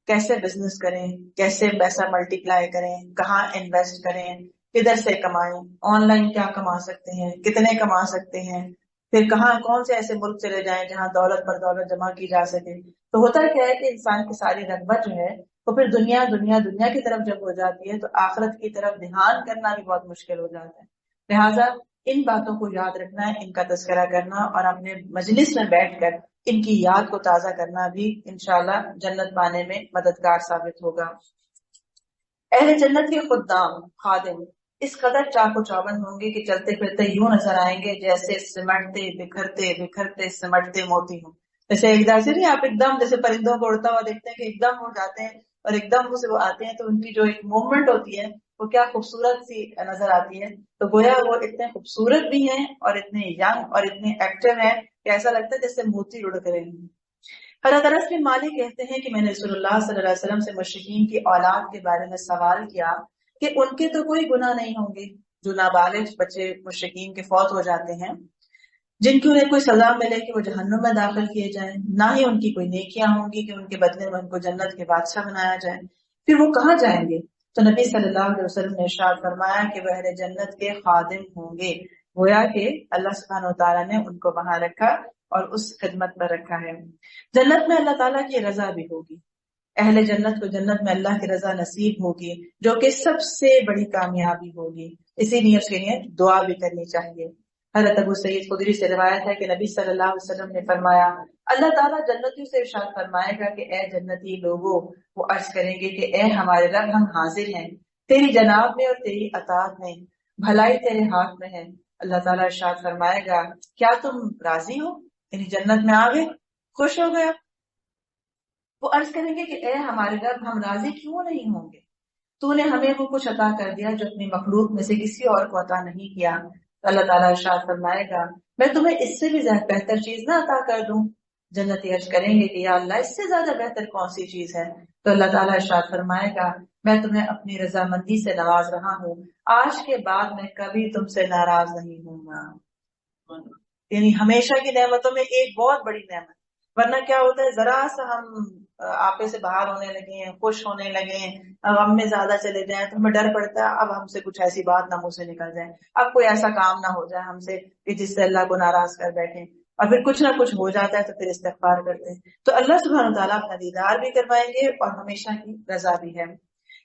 کیسے بزنس کریں، کیسے پیسہ ملٹی پلائی کریں، کہاں انویسٹ کریں، کدھر سے کمائیں، آن لائن کیا کما سکتے ہیں، کتنے کما سکتے ہیں، پھر کہاں کون سے ایسے ملک چلے جائیں جہاں دولت پر دولت جمع کی جا سکے۔ تو ہوتا کیا ہے کہ انسان کی ساری رغبت جو ہے تو پھر دنیا دنیا دنیا کی طرف جب ہو جاتی ہے تو آخرت کی طرف دھیان کرنا بھی بہت مشکل ہو جاتا ہے۔ لہٰذا ان باتوں کو یاد رکھنا ہے، ان کا تذکرہ کرنا اور اپنے مجلس میں بیٹھ کر ان کی یاد کو تازہ کرنا بھی انشاءاللہ جنت پانے میں مددگار ثابت ہوگا۔ اہل جنت کے خدام، خادم اس قدر چاق و چوبند ہوں گے کہ چلتے پھرتے یوں نظر آئیں گے جیسے سمٹتے بکھرتے بکھرتے سمٹتے موتی ہوں۔ جیسے ایک دم سے نہیں، آپ ایک دم جیسے پرندوں کو اڑتا ہوا دیکھتے ہیں کہ ایک دم اڑ جاتے ہیں اور ایک دم سے وہ آتے ہیں تو ان کی جو ایک موومنٹ ہوتی ہے وہ کیا خوبصورت سی نظر آتی ہے۔ تو گویا وہ اتنے خوبصورت بھی ہیں اور اتنے ینگ اور اتنے ایکٹیو ہیں کہ ایسا لگتا ہے جیسے موتی اڑ کرے ہیں۔ حضرت انس بن مالک کہتے ہیں کہ میں نے رسول اللہ صلی اللہ علیہ وسلم سے مشرکین کی اولاد کے بارے میں سوال کیا کہ ان کے تو کوئی گناہ نہیں ہوں گے، جو نابالغ بچے مشرکین کے فوت ہو جاتے ہیں، جن کی انہیں کوئی سزا ملے کہ وہ جہنم میں داخل کیے جائیں، نہ ہی ان کی کوئی نیکیاں ہوں گی کہ ان کے بدلے میں ان کو جنت کے بادشاہ بنایا جائے، پھر وہ کہاں جائیں گے؟ تو نبی صلی اللہ علیہ وسلم نے ارشاد فرمایا کہ وہ اہل جنت کے خادم ہوں گے، گویا کہ اللہ سبحانہ و تعالیٰ نے ان کو وہاں رکھا اور اس خدمت میں رکھا ہے۔ جنت میں اللہ تعالیٰ کی رضا بھی ہوگی، اہل جنت کو جنت میں اللہ کی رضا نصیب ہوگی، جو کہ سب سے بڑی کامیابی ہوگی۔ اسی لیے اس کے لیے دعا بھی کرنی چاہیے۔ حضرت ابو سعید خدری سے روایت ہے کہ نبی صلی اللہ علیہ وسلم نے فرمایا، اللہ تعالیٰ جنتیوں سے ارشاد فرمائے گا کہ اے جنتی لوگوں، وہ عرض کریں گے کہ اے ہمارے رب، ہم حاضر ہیں تیری جناب میں اور تیری اطاعت میں، بھلائی تیرے ہاتھ میں ہے۔ اللہ تعالیٰ ارشاد فرمائے گا، کیا تم راضی ہو؟ یعنی جنت میں آ گئے، خوش ہو گئے؟ وہ عرض کریں گے کہ اے ہمارے رب، ہم راضی کیوں نہیں ہوں گے؟ تو نے ہمیں وہ کچھ عطا کر دیا جو اپنی مخلوق میں سے کسی اور کو عطا نہیں کیا۔ تو اللہ تعالیٰ ارشاد فرمائے گا، میں تمہیں اس سے بھی زیادہ بہتر چیز نہ عطا کر دوں؟ جنتی عرض کریں گے کہ یا اللہ، اس سے زیادہ بہتر کون سی چیز ہے؟ تو اللہ تعالیٰ ارشاد فرمائے گا، میں تمہیں اپنی رضامندی سے نواز رہا ہوں، آج کے بعد میں کبھی تم سے ناراض نہیں ہوں گا۔ یعنی ہمیشہ کی نعمتوں میں ایک بہت بڑی نعمت، ورنہ کیا ہوتا ہے، ذرا سا ہم آپے سے باہر ہونے لگے ہیں، خوش ہونے لگے ہیں، غم میں زیادہ چلے جائیں تو ہمیں ڈر پڑتا ہے اب ہم سے کچھ ایسی بات نہ منہ سے نکل جائے، اب کوئی ایسا کام نہ ہو جائے ہم سے کہ جس سے اللہ کو ناراض کر بیٹھے، اور پھر کچھ نہ کچھ ہو جاتا ہے تو پھر استغفار کرتے ہیں۔ تو اللہ سبحانہ تعالیٰ اپنا دیدار بھی کروائیں گے اور ہمیشہ کی رضا بھی ہے۔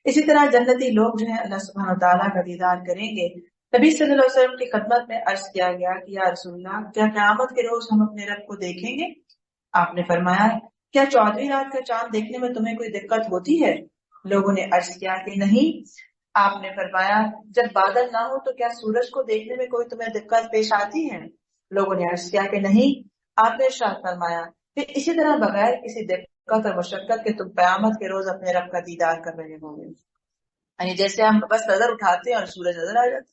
اسی طرح جنتی لوگ جو ہیں اللہ سبحانہ تعالیٰ کا دیدار کریں گے۔ نبی صلی اللہ علیہ وسلم کی خدمت میں عرض کیا گیا کہ یا رسول اللہ، کیا قیامت کے روز ہم اپنے رب کو دیکھیں گے؟ آپ نے فرمایا، کیا 14ویں رات کا چاند دیکھنے میں تمہیں کوئی دقت ہوتی ہے؟ لوگوں نے عرض کیا کہ نہیں۔ آپ نے فرمایا، جب بادل نہ ہو تو کیا سورج کو دیکھنے میں کوئی تمہیں دقت پیش آتی ہے؟ لوگوں نے عرض کیا کہ نہیں۔ آپ نے ارشاد فرمایا، پھر اسی طرح بغیر کسی دقت اور مشقت کے تم قیامت کے روز اپنے رب کا دیدار کر رہے ہوں گے۔ یعنی جیسے ہم بس نظر اٹھاتے ہیں اور سورج نظر آ جاتا ہے،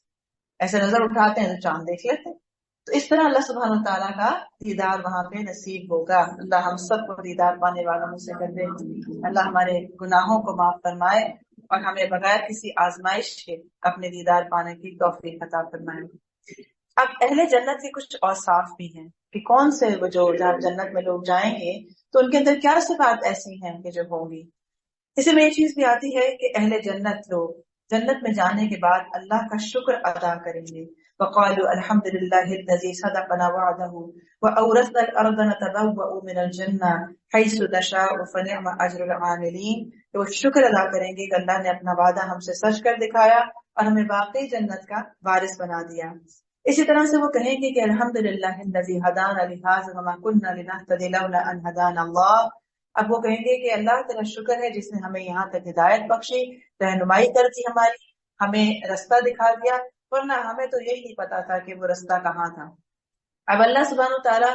ایسے نظر اٹھاتے ہیں تو چاند دیکھ لیتے ہیں۔ تو اس طرح اللہ سبحانہ تعالیٰ کا دیدار وہاں پہ نصیب ہوگا۔ اللہ ہم سب کو دیدار پانے والوں میں سے کر دے۔ اللہ ہمارے گناہوں کو معاف فرمائے اور ہمیں بغیر کسی آزمائش کے اپنے دیدار پانے کی توفیق عطا فرمائے۔ اب اہل جنت کے کچھ اوصاف بھی ہیں کہ کون سے وہ جو جہاں جنت میں لوگ جائیں گے تو ان کے اندر کیا صفات ایسی ہیں کہ جو ہوں گی۔ اسی میں یہ چیز بھی آتی ہے کہ اہل جنت لوگ جنت میں جانے کے بعد اللہ کا شکر ادا کریں گے۔ وقالوا الحمد لله الذي صدقنا وعده واورثنا الارض نتبوأ من الجنة حيث نشاء فنعم اجر العاملين۔ تو وہ شکر ادا کریں گے کہ اللہ نے اپنا وعدہ ہم سے سچ کر دکھایا اور ہمیں واقعی جنت کا وارث بنا دیا۔ اسی طرح سے وہ کہیں گے کہ الحمد للہ الذی ہدانا لہذا وما كنا لنهتدي لولا ان هدانا اللہ۔ اب وہ کہیں گے کہ اللہ تیرا شکر ہے جس نے ہمیں یہاں تک ہدایت بخشی، رہنمائی کر دی ہماری، ہمیں رستہ دکھا دیا، ورنہ ہمیں تو یہی نہیں پتا تھا کہ وہ رستہ کہاں تھا۔ اب اللہ سبحانہ تعالیٰ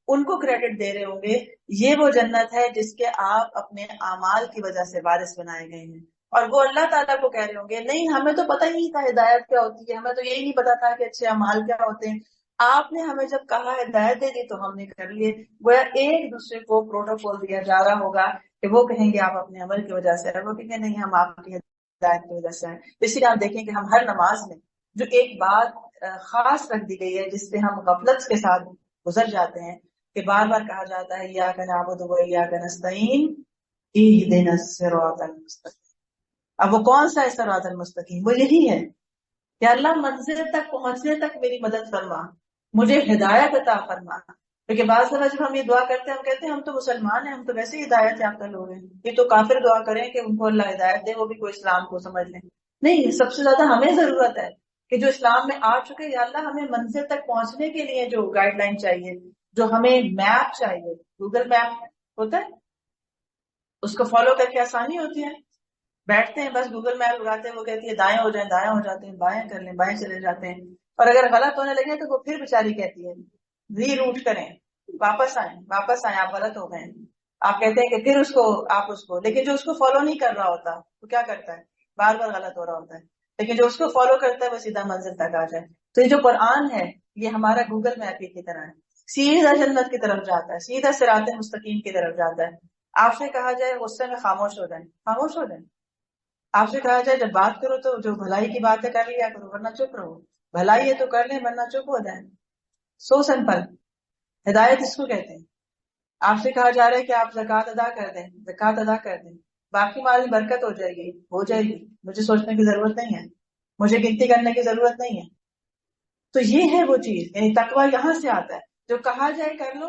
ان کو کریڈٹ دے رہے ہوں گے، یہ وہ جنت ہے جس کے آپ اپنے اعمال کی وجہ سے وارث بنائے گئے ہیں، اور وہ اللہ تعالیٰ کو کہہ رہے ہوں گے نہیں ہمیں تو پتہ ہی نہیں تھا ہدایت کیا ہوتی ہے، ہمیں تو یہی نہیں پتا تھا کہ اچھے اعمال کیا ہوتے ہیں، آپ نے ہمیں جب کہا ہدایت دے دی تو ہم نے کر لیے۔ گویا ایک دوسرے کو پروٹوکول دیا جا رہا ہوگا کہ وہ کہیں گے آپ اپنے عمل کی وجہ سے، وہ کہیں گے نہیں ہم آپ کی ہدایت کی وجہ سے ہیں۔ اسی لیے آپ دیکھیں کہ ہم ہر نماز میں جو ایک بات خاص رکھ دی گئی ہے جس پہ ہم غفلت کے ساتھ گزر جاتے ہیں کہ بار بار کہا جاتا ہے ایاک نعبد و ایاک نستعین اہدنا الصراط المستقیم۔ اب وہ کون سا ہے صراط المستقیم؟ وہ یہی ہے کہ اللہ منزل تک پہنچنے تک میری مدد فرما، مجھے ہدایت عطا فرما۔ کیونکہ بعض دفعہ جب ہم یہ دعا کرتے ہیں ہم کہتے ہیں ہم تو مسلمان ہیں، ہم تو ویسے ہی ہدایت یافتہ لوگ ہیں، یہ تو کافر دعا کریں کہ ان کو اللہ ہدایت دے، وہ بھی کوئی اسلام کو سمجھ لیں۔ نہیں، سب سے زیادہ ہمیں ضرورت ہے کہ جو اسلام میں آ چکے، یا اللہ ہمیں منزل تک پہنچنے کے لیے جو گائیڈ لائن چاہیے، جو ہمیں میپ چاہیے، گوگل میپ ہوتا ہے اس کو فالو کر کے آسانی ہوتی ہے، بیٹھتے ہیں بس گوگل میپ لگاتے ہیں، وہ کہتی ہے دائیں ہو جائیں دائیں ہو جاتے ہیں، بائیں کر لیں بائیں چلے جاتے ہیں، اور اگر غلط ہونے لگے تو وہ پھر بیچاری کہتی ہے ری روٹ کریں، واپس آئیں آپ غلط ہو گئے ہیں۔ آپ کہتے ہیں کہ پھر آپ اس کو لیکن جو اس کو فالو نہیں کر رہا ہوتا وہ کیا کرتا ہے، بار بار غلط ہو رہا ہوتا ہے، لیکن جو اس کو فالو کرتا ہے وہ سیدھا منزل تک آ جائے۔ تو یہ جو قرآن ہے یہ ہمارا گوگل میپ کی طرح ہے، سیدھا جنت کی طرف جاتا ہے، سیدھا صراط مستقیم کی طرف جاتا ہے۔ آپ سے کہا جائے غصے میں خاموش ہو جائیں، آپ سے کہا جائے جب بات کرو تو جو بھلائی کی باتیں کر لیا کرو ورنہ چپ رہو، بھلائی ہے تو کر لیں ورنہ چپ ہو جائیں۔ سو سمپل ہدایت اس کو کہتے ہیں۔ آپ سے کہا جا رہا ہے کہ آپ زکوٰۃ ادا کر دیں، باقی مال میں برکت ہو جائے گی، مجھے سوچنے کی ضرورت نہیں ہے، مجھے گنتی کرنے کی ضرورت نہیں ہے۔ تو یہ ہے وہ چیز، یعنی تقوی یہاں سے آتا ہے، جو کہا جائے کر لو،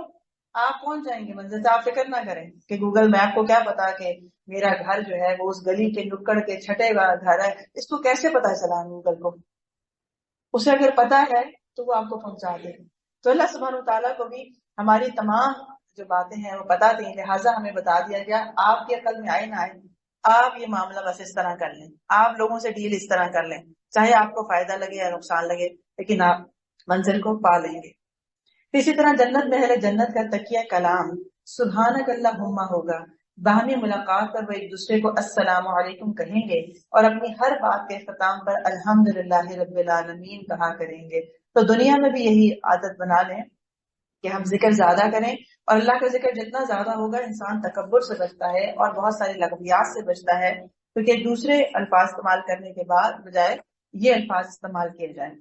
آپ پہنچ جائیں گے منزل سے. آپ فکر نہ کریں کہ گوگل میپ کو کیا پتا کہ میرا گھر جو ہے وہ اس گلی کے نکڑ کے چھٹے گا گھر ہے، اس کو کیسے پتا چلا گوگل کو؟ اسے اگر پتا ہے تو وہ آپ کو پہنچا دے گا. تو اللہ سبحانہ تعالیٰ کو بھی ہماری تمام جو باتیں ہیں وہ بتا دیں، لہٰذا ہمیں بتا دیا گیا آپ کی عقل میں آئے نہ آئے، آپ یہ معاملہ بس اس طرح کر لیں، آپ لوگوں سے ڈیل اس طرح کر لیں، چاہے آپ کو فائدہ لگے یا نقصان لگے، لیکن آپ منزل کو پا لیں گے. اسی طرح جنت میں اہل جنت کا تکیہ کلام سبحانک اللہم ہوگا. باہمی ملاقات پر وہ ایک دوسرے کو السلام علیکم کہیں گے اور اپنی ہر بات کے اختتام پر الحمدللہ رب العالمین کہا کریں گے. تو دنیا میں بھی یہی عادت بنا لیں کہ ہم ذکر زیادہ کریں، اور اللہ کا ذکر جتنا زیادہ ہوگا انسان تکبر سے بچتا ہے اور بہت ساری لغویات سے بچتا ہے، کیونکہ دوسرے الفاظ استعمال کرنے کے بعد بجائے یہ الفاظ استعمال کیے جائیں.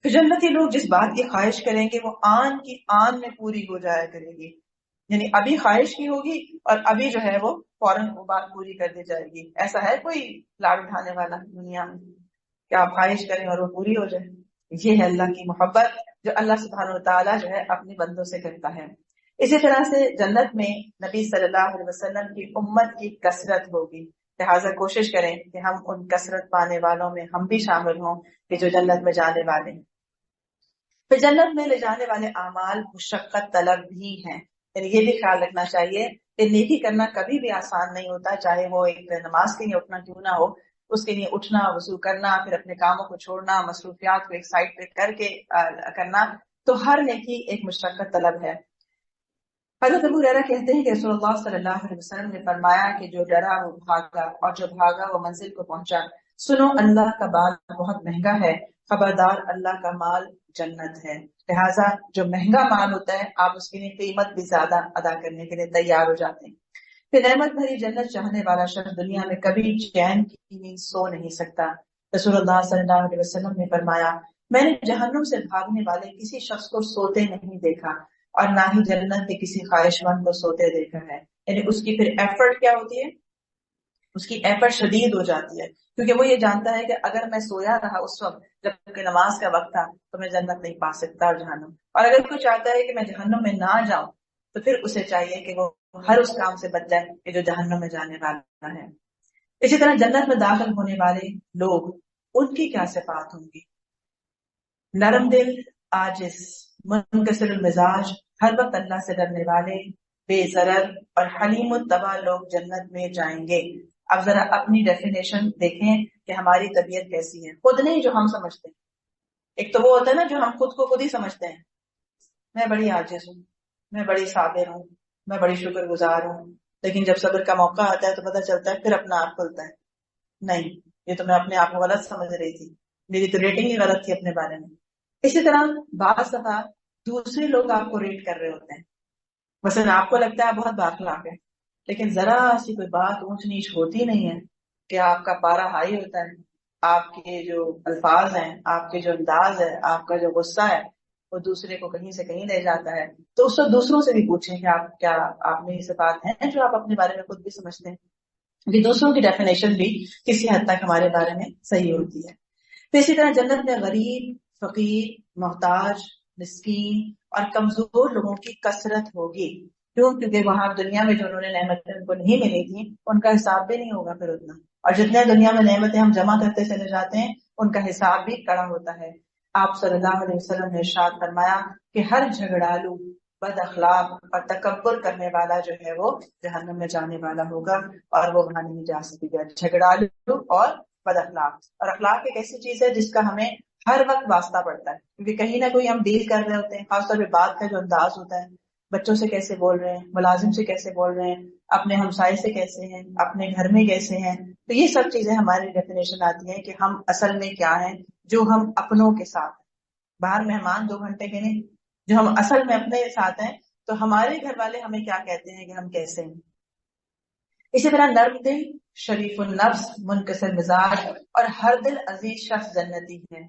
تو جنتی لوگ جس بات کی خواہش کریں گے وہ آن کی آن میں پوری ہو جایا کرے گی، یعنی ابھی خواہش کی ہوگی اور ابھی جو ہے وہ فوراً وہ بات پوری کر دی جائے گی. ایسا ہے کوئی لاڑ اٹھانے والا دنیا میں کہ آپ خواہش کریں اور وہ پوری ہو جائے؟ یہ ہے اللہ کی محبت جو اللہ سبحانہ و تعالیٰ جو ہے اپنے بندوں سے کرتا ہے. اسی طرح سے جنت میں نبی صلی اللہ علیہ وسلم کی امت کی کثرت ہوگی، لہٰذا کوشش کریں کہ ہم ان کثرت پانے والوں میں ہم بھی شامل ہوں کہ جو جنت میں جانے والے ہیں. پھر جنت میں لے جانے والے اعمال مشقت طلب بھی ہیں، یعنی یہ بھی خیال رکھنا چاہیے کہ نیکی کرنا کبھی بھی آسان نہیں ہوتا، چاہے وہ ایک نماز کے لیے اٹھنا کیوں نہ ہو، اس کے لیے اٹھنا، وضو کرنا، پھر اپنے کاموں کو چھوڑنا، مصروفیات کو ایک سائڈ پہ کر کے کرنا، تو ہر نیکی ایک مشقت طلب ہے. حضرت ابو ہریرہ کہتے ہیں کہ رسول اللہ صلی اللہ علیہ وسلم نے فرمایا کہ جو ڈرا وہ بھاگا اور جو بھاگا وہ منزل کو پہنچا. سنو اللہ کا بال بہت مہنگا ہے، خبردار اللہ کا مال جنت ہے. لہٰذا جو مہنگا مال ہوتا ہے آپ اس کے لیے قیمت بھی زیادہ ادا کرنے کے لیے تیار ہو جاتے ہیں. پھر نعمت بھری جنت چاہنے والا شخص دنیا میں کبھی چین کی نیند سو نہیں سکتا. رسول اللہ صلی اللہ علیہ وسلم نے فرمایا میں نے جہنم سے بھاگنے والے کسی شخص کو سوتے نہیں دیکھا اور نہ ہی جنت کے کسی خواہش مند کو سوتے دیکھا ہے. یعنی اس کی پھر ایفرٹ کیا ہوتی ہے، اس کی ایفرٹ شدید ہو جاتی ہے، کیونکہ وہ یہ جانتا ہے کہ اگر میں سویا رہا اس وقت جب کہ نماز کا وقت تھا تو میں جنت نہیں پا سکتا اور جہنم. اور اگر کوئی چاہتا ہے کہ میں جہنم میں نہ جاؤں تو پھر اسے چاہیے کہ وہ ہر اس کام سے بچ جائے کہ جو جہنم میں جانے والا ہے. اسی طرح جنت میں داخل ہونے والے لوگ ان کی کیا صفات ہوں گی؟ نرم دل، عاجز، منکسر المزاج، ہر وقت اللہ سے ڈرنے والے، بے ضرر اور حلیم الطبع لوگ جنت میں جائیں گے. اب ذرا اپنی ڈیفینیشن دیکھیں کہ ہماری طبیعت کیسی ہے، خود نہیں جو ہم سمجھتے ہیں. ایک تو وہ ہوتا ہے نا جو ہم خود کو خود ہی سمجھتے ہیں، میں بڑی عاجز ہوں، میں بڑی صابر ہوں، میں بڑی شکر گزار ہوں، لیکن جب صبر کا موقع آتا ہے تو پتہ چلتا ہے پھر اپنا آپ کھلتا ہے، نہیں یہ تو میں اپنے آپ کو غلط سمجھ رہی تھی، میری تو ریٹنگ ہی غلط تھی اپنے بارے میں. اسی طرح بعض دفعہ دوسرے لوگ آپ کو ریٹ کر رہے ہوتے ہیں، مثلا آپ کو لگتا ہے آپ بہت بااخلاق ہے، لیکن ذرا سی کوئی بات اونچ نیچ ہوتی نہیں ہے کہ آپ کا پارا ہائی ہوتا ہے، آپ کے جو الفاظ ہیں، آپ کے جو انداز ہے، آپ کا جو غصہ ہے وہ دوسرے کو کہیں سے کہیں لے جاتا ہے. تو اس وقت دوسروں سے بھی پوچھیں کہ آپ میں یہ صفات ہیں جو آپ اپنے بارے میں خود بھی سمجھتے ہیں، کہ دوسروں کی ڈیفینیشن بھی کسی حد تک ہمارے بارے میں صحیح ہوتی ہے. تو اسی طرح جنت میں غریب، فقیر، محتاج، مسکین اور کمزور لوگوں کی کثرت ہوگی. کیوں؟ کیونکہ وہاں دنیا میں جو انہوں نے نعمتیں ان کو نہیں ملی تھیں ان کا حساب بھی نہیں ہوگا پھر اتنا، اور جتنے دنیا میں نعمتیں ہم جمع کرتے چلے جاتے ہیں ان کا حساب بھی کڑا ہوتا ہے. آپ صلی اللہ علیہ وسلم نے ارشاد فرمایا کہ ہر جھگڑالو، بد اخلاق اور تکبر کرنے والا جو ہے وہ جہنم میں جانے والا ہوگا اور وہ وہاں نہیں جا سکے گا. جھگڑالو اور بد اخلاق، اور اخلاق ایک ایسی چیز ہے جس کا ہمیں ہر وقت واسطہ پڑتا ہے، کیونکہ کہیں نہ کوئی ہم ڈیل کر رہے ہوتے ہیں، خاص طور پہ بات کا جو انداز ہوتا ہے، بچوں سے کیسے بول رہے ہیں، ملازم سے کیسے بول رہے ہیں، اپنے ہمسائے سے کیسے ہیں، اپنے گھر میں کیسے ہیں. تو یہ سب چیزیں ہماری ڈیفینیشن آتی ہیں کہ ہم اصل میں کیا ہیں، جو ہم اپنوں کے ساتھ ہیں. باہر مہمان 2 گھنٹے کے نہیں، جو ہم اصل میں اپنے ساتھ ہیں تو ہمارے گھر والے ہمیں کیا کہتے ہیں کہ ہم کیسے ہیں. اسی طرح نرم دل، شریف النفس، منکسر مزاج اور ہر دل عزیز شخص جنتی ہے.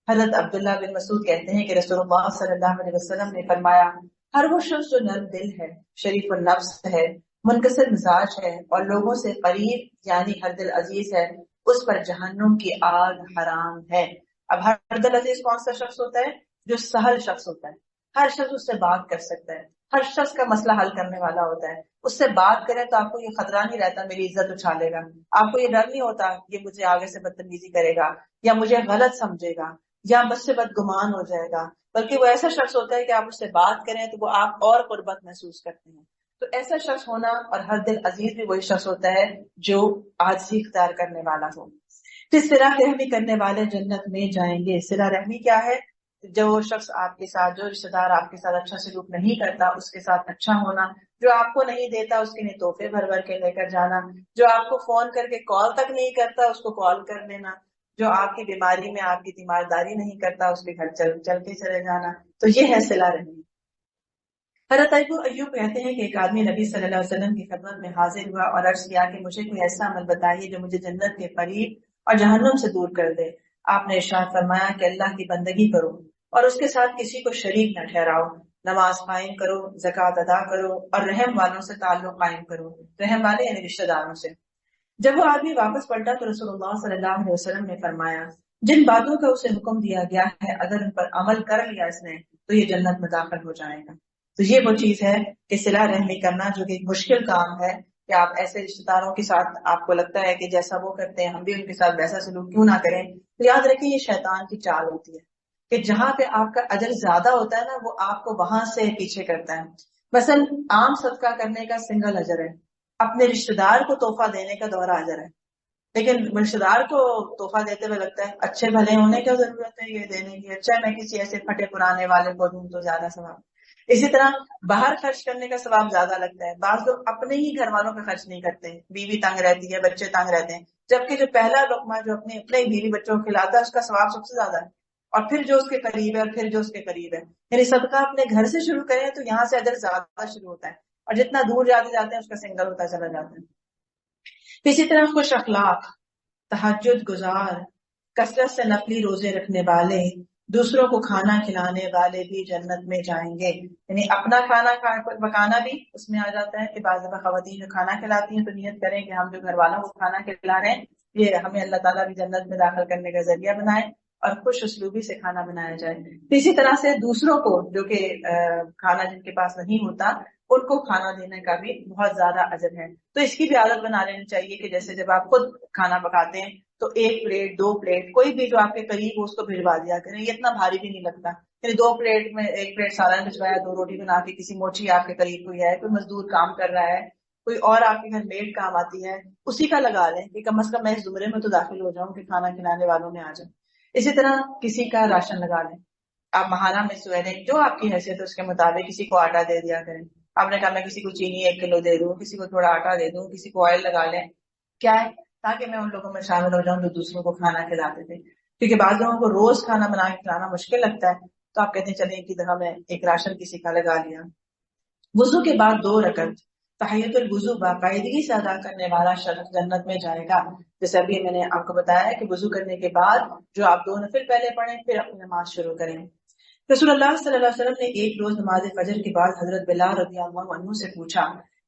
حضرت عبداللہ بن مسعود کہتے ہیں کہ رسول اللہ صلی اللہ علیہ وسلم نے فرمایا ہر وہ شخص جو نرم دل ہے، شریف النفس ہے، منکسر مزاج ہے اور لوگوں سے قریب یعنی ہر دل عزیز ہے، اس پر جہنم کی آگ حرام ہے. اب ہر دل عزیز کون سا شخص ہوتا ہے؟ جو سہل شخص ہوتا ہے، ہر شخص اس سے بات کر سکتا ہے، ہر شخص کا مسئلہ حل کرنے والا ہوتا ہے، اس سے بات کرے تو آپ کو یہ خطرہ نہیں رہتا میری عزت اچھالے گا، آپ کو یہ ڈر نہیں ہوتا یہ مجھے آگے سے بدتمیزی کرے گا یا مجھے غلط سمجھے گا یا مجھ سے بدگمان ہو جائے گا، بلکہ وہ ایسا شخص ہوتا ہے کہ آپ اس سے بات کریں تو وہ آپ اور قربت محسوس کرتے ہیں۔ تو ایسا شخص ہونا اور ہر دل عزیز بھی وہی شخص ہوتا ہے جو عاجزی اختیار کرنے والا ہو۔ پھر صلہ رحمی کرنے والے جنت میں جائیں گے۔ صلہ رحمی کیا ہے؟ جو شخص آپ کے ساتھ، جو رشتے دار آپ کے ساتھ اچھا سلوک نہیں کرتا اس کے ساتھ اچھا ہونا، جو آپ کو نہیں دیتا اس کے لیے تحفے بھر بھر کے لے کر جانا، جو آپ کو فون کر کے کال تک نہیں کرتا اس کو کال کر لینا، جو آپ کی بیماری میں آپ کی تیمارداری نہیں کرتا اس کے گھر چل چل کے چلے جانا، تو یہ ہے صلہ رحمی۔ حضرت ابو ایوب کہتے ہیں کہ ایک آدمی نبی صلی اللہ علیہ وسلم کی خدمت میں حاضر ہوا اور عرض کیا کہ مجھے کوئی ایسا عمل بتائیے جو مجھے جنت کے قریب اور جہنم سے دور کر دے۔ آپ نے ارشاد فرمایا کہ اللہ کی بندگی کرو اور اس کے ساتھ کسی کو شریک نہ ٹھہراؤ، نماز قائم کرو، زکوٰۃ ادا کرو اور رحم والوں سے تعلق قائم کرو، رحم والے یعنی رشتہ داروں سے۔ جب وہ آدمی واپس پلٹا تو رسول اللہ صلی اللہ علیہ وسلم نے فرمایا جن باتوں کا اسے حکم دیا گیا ہے اگر ان پر عمل کر لیا اس نے تو یہ جنت میں داخل ہو جائے گا۔ تو یہ وہ چیز ہے کہ صلہ رحمی کرنا جو کہ ایک مشکل کام ہے کہ آپ ایسے رشتے داروں کے ساتھ آپ کو لگتا ہے کہ جیسا وہ کرتے ہیں ہم بھی ان کے ساتھ ویسا سلوک کیوں نہ کریں، تو یاد رکھیں یہ شیطان کی چال ہوتی ہے کہ جہاں پہ آپ کا اجر زیادہ ہوتا ہے نا وہ آپ کو وہاں سے پیچھے کرتا ہے۔ مثلا عام صدقہ کرنے کا سنگل اجر ہے، اپنے رشتے دار کو تحفہ دینے کا دوہرا اجر ہے، لیکن رشتے دار کو تحفہ دیتے ہوئے لگتا ہے اچھے بھلے ہونے کی ضرورت ہے یہ دینے کی، اچھا میں کسی ایسے پھٹے پرانے والے کو دوں تو زیادہ ثواب۔ اسی طرح باہر خرچ کرنے کا ثواب زیادہ لگتا ہے، بعض لوگ اپنے ہی گھر والوں پہ خرچ نہیں کرتے، بیوی تنگ رہتی ہے، بچے تنگ رہتے ہیں، جبکہ جو پہلا لقمہ جو اپنے بیوی بچوں کو کھلاتا ہے اس کا ثواب سب سے زیادہ ہے، اور پھر جو اس کے قریب ہے اور پھر جو اس کے قریب ہے، یعنی صدقہ اپنے گھر سے شروع کریں تو یہاں سے اجر زیادہ شروع ہوتا ہے، اور جتنا دور جاتے جاتے ہیں اس کا سنگل ہوتا چلا جاتا ہے۔ اسی طرح خوش اخلاق، تہجد گزار، کثرت سے نفلی روزے رکھنے والے، دوسروں کو کھانا کھلانے والے بھی جنت میں جائیں گے۔ یعنی اپنا کھانا پکانا بھی اس میں آ جاتا ہے کہ بعض دفعہ خواتین جو کھانا کھلاتی ہیں تو نیت کریں کہ ہم جو گھر والوں کو کھانا کھلا رہے ہیں یہ ہمیں اللہ تعالیٰ بھی جنت میں داخل کرنے کا ذریعہ بنائے اور خوش اسلوبی سے کھانا بنایا جائے۔ اسی طرح سے دوسروں کو جو کہ کھانا جن کے پاس نہیں ہوتا ان کو کھانا دینے کا بھی بہت زیادہ اجر ہے۔ تو اس کی بھی عادت بنا لینی چاہیے کہ جیسے جب آپ خود کھانا پکاتے ہیں تو 1 پلیٹ 2 پلیٹ کوئی بھی جو آپ کے قریب ہو اس کو بھجوا دیا کریں، یہ اتنا بھاری بھی نہیں لگتا، یعنی 2 پلیٹ میں 1 پلیٹ سالن بھجوایا، 2 روٹی بنا کے، کسی موچی آپ کے قریب کوئی ہے، کوئی مزدور کام کر رہا ہے، کوئی اور آپ کے گھر میڈ کام آتی ہے، اسی کا لگا لیں کہ کم از کم میں اس زمرے میں تو داخل ہو جاؤں کہ کھانا کھلانے والوں میں آ جاؤں۔ اسی طرح کسی کا راشن لگا لیں، آپ ماہانہ میں سویرے جو آپ کی حیثیت ہے اس کے مطابق کسی کو آٹا دے دیا کریں، آپ نے کہا میں کسی کو چینی 1 کلو دے دوں، کسی کو تھوڑا آٹا دے دوں، کسی کو آئل لگا لیں، کیا ہے تاکہ میں ان لوگوں میں شامل ہو جاؤں جو دوسروں کو کھانا کھلاتے تھے، کیونکہ بعض لوگوں کو روز کھانا بنا کے کھلانا مشکل لگتا ہے، تو آپ کہتے ہیں چلیں ایک ہی دفعہ میں ایک راشن کسی کا لگا لیا۔ وضو کے بعد 2 رکعت تحیت الوضو باقاعدگی سے ادا کرنے والا شخص جنت میں جائے گا۔ جیسے ابھی میں نے آپ کو بتایا ہے کہ وضو کرنے کے بعد جو آپ 2 نفل پہلے پڑھیں پھر اپنی نماز شروع کریں۔ رسول اللہ صلی اللہ علیہ وسلم نے ایک روز نماز فجر کے بعد حضرت بلال رضی اللہ عنہ سے پوچھا،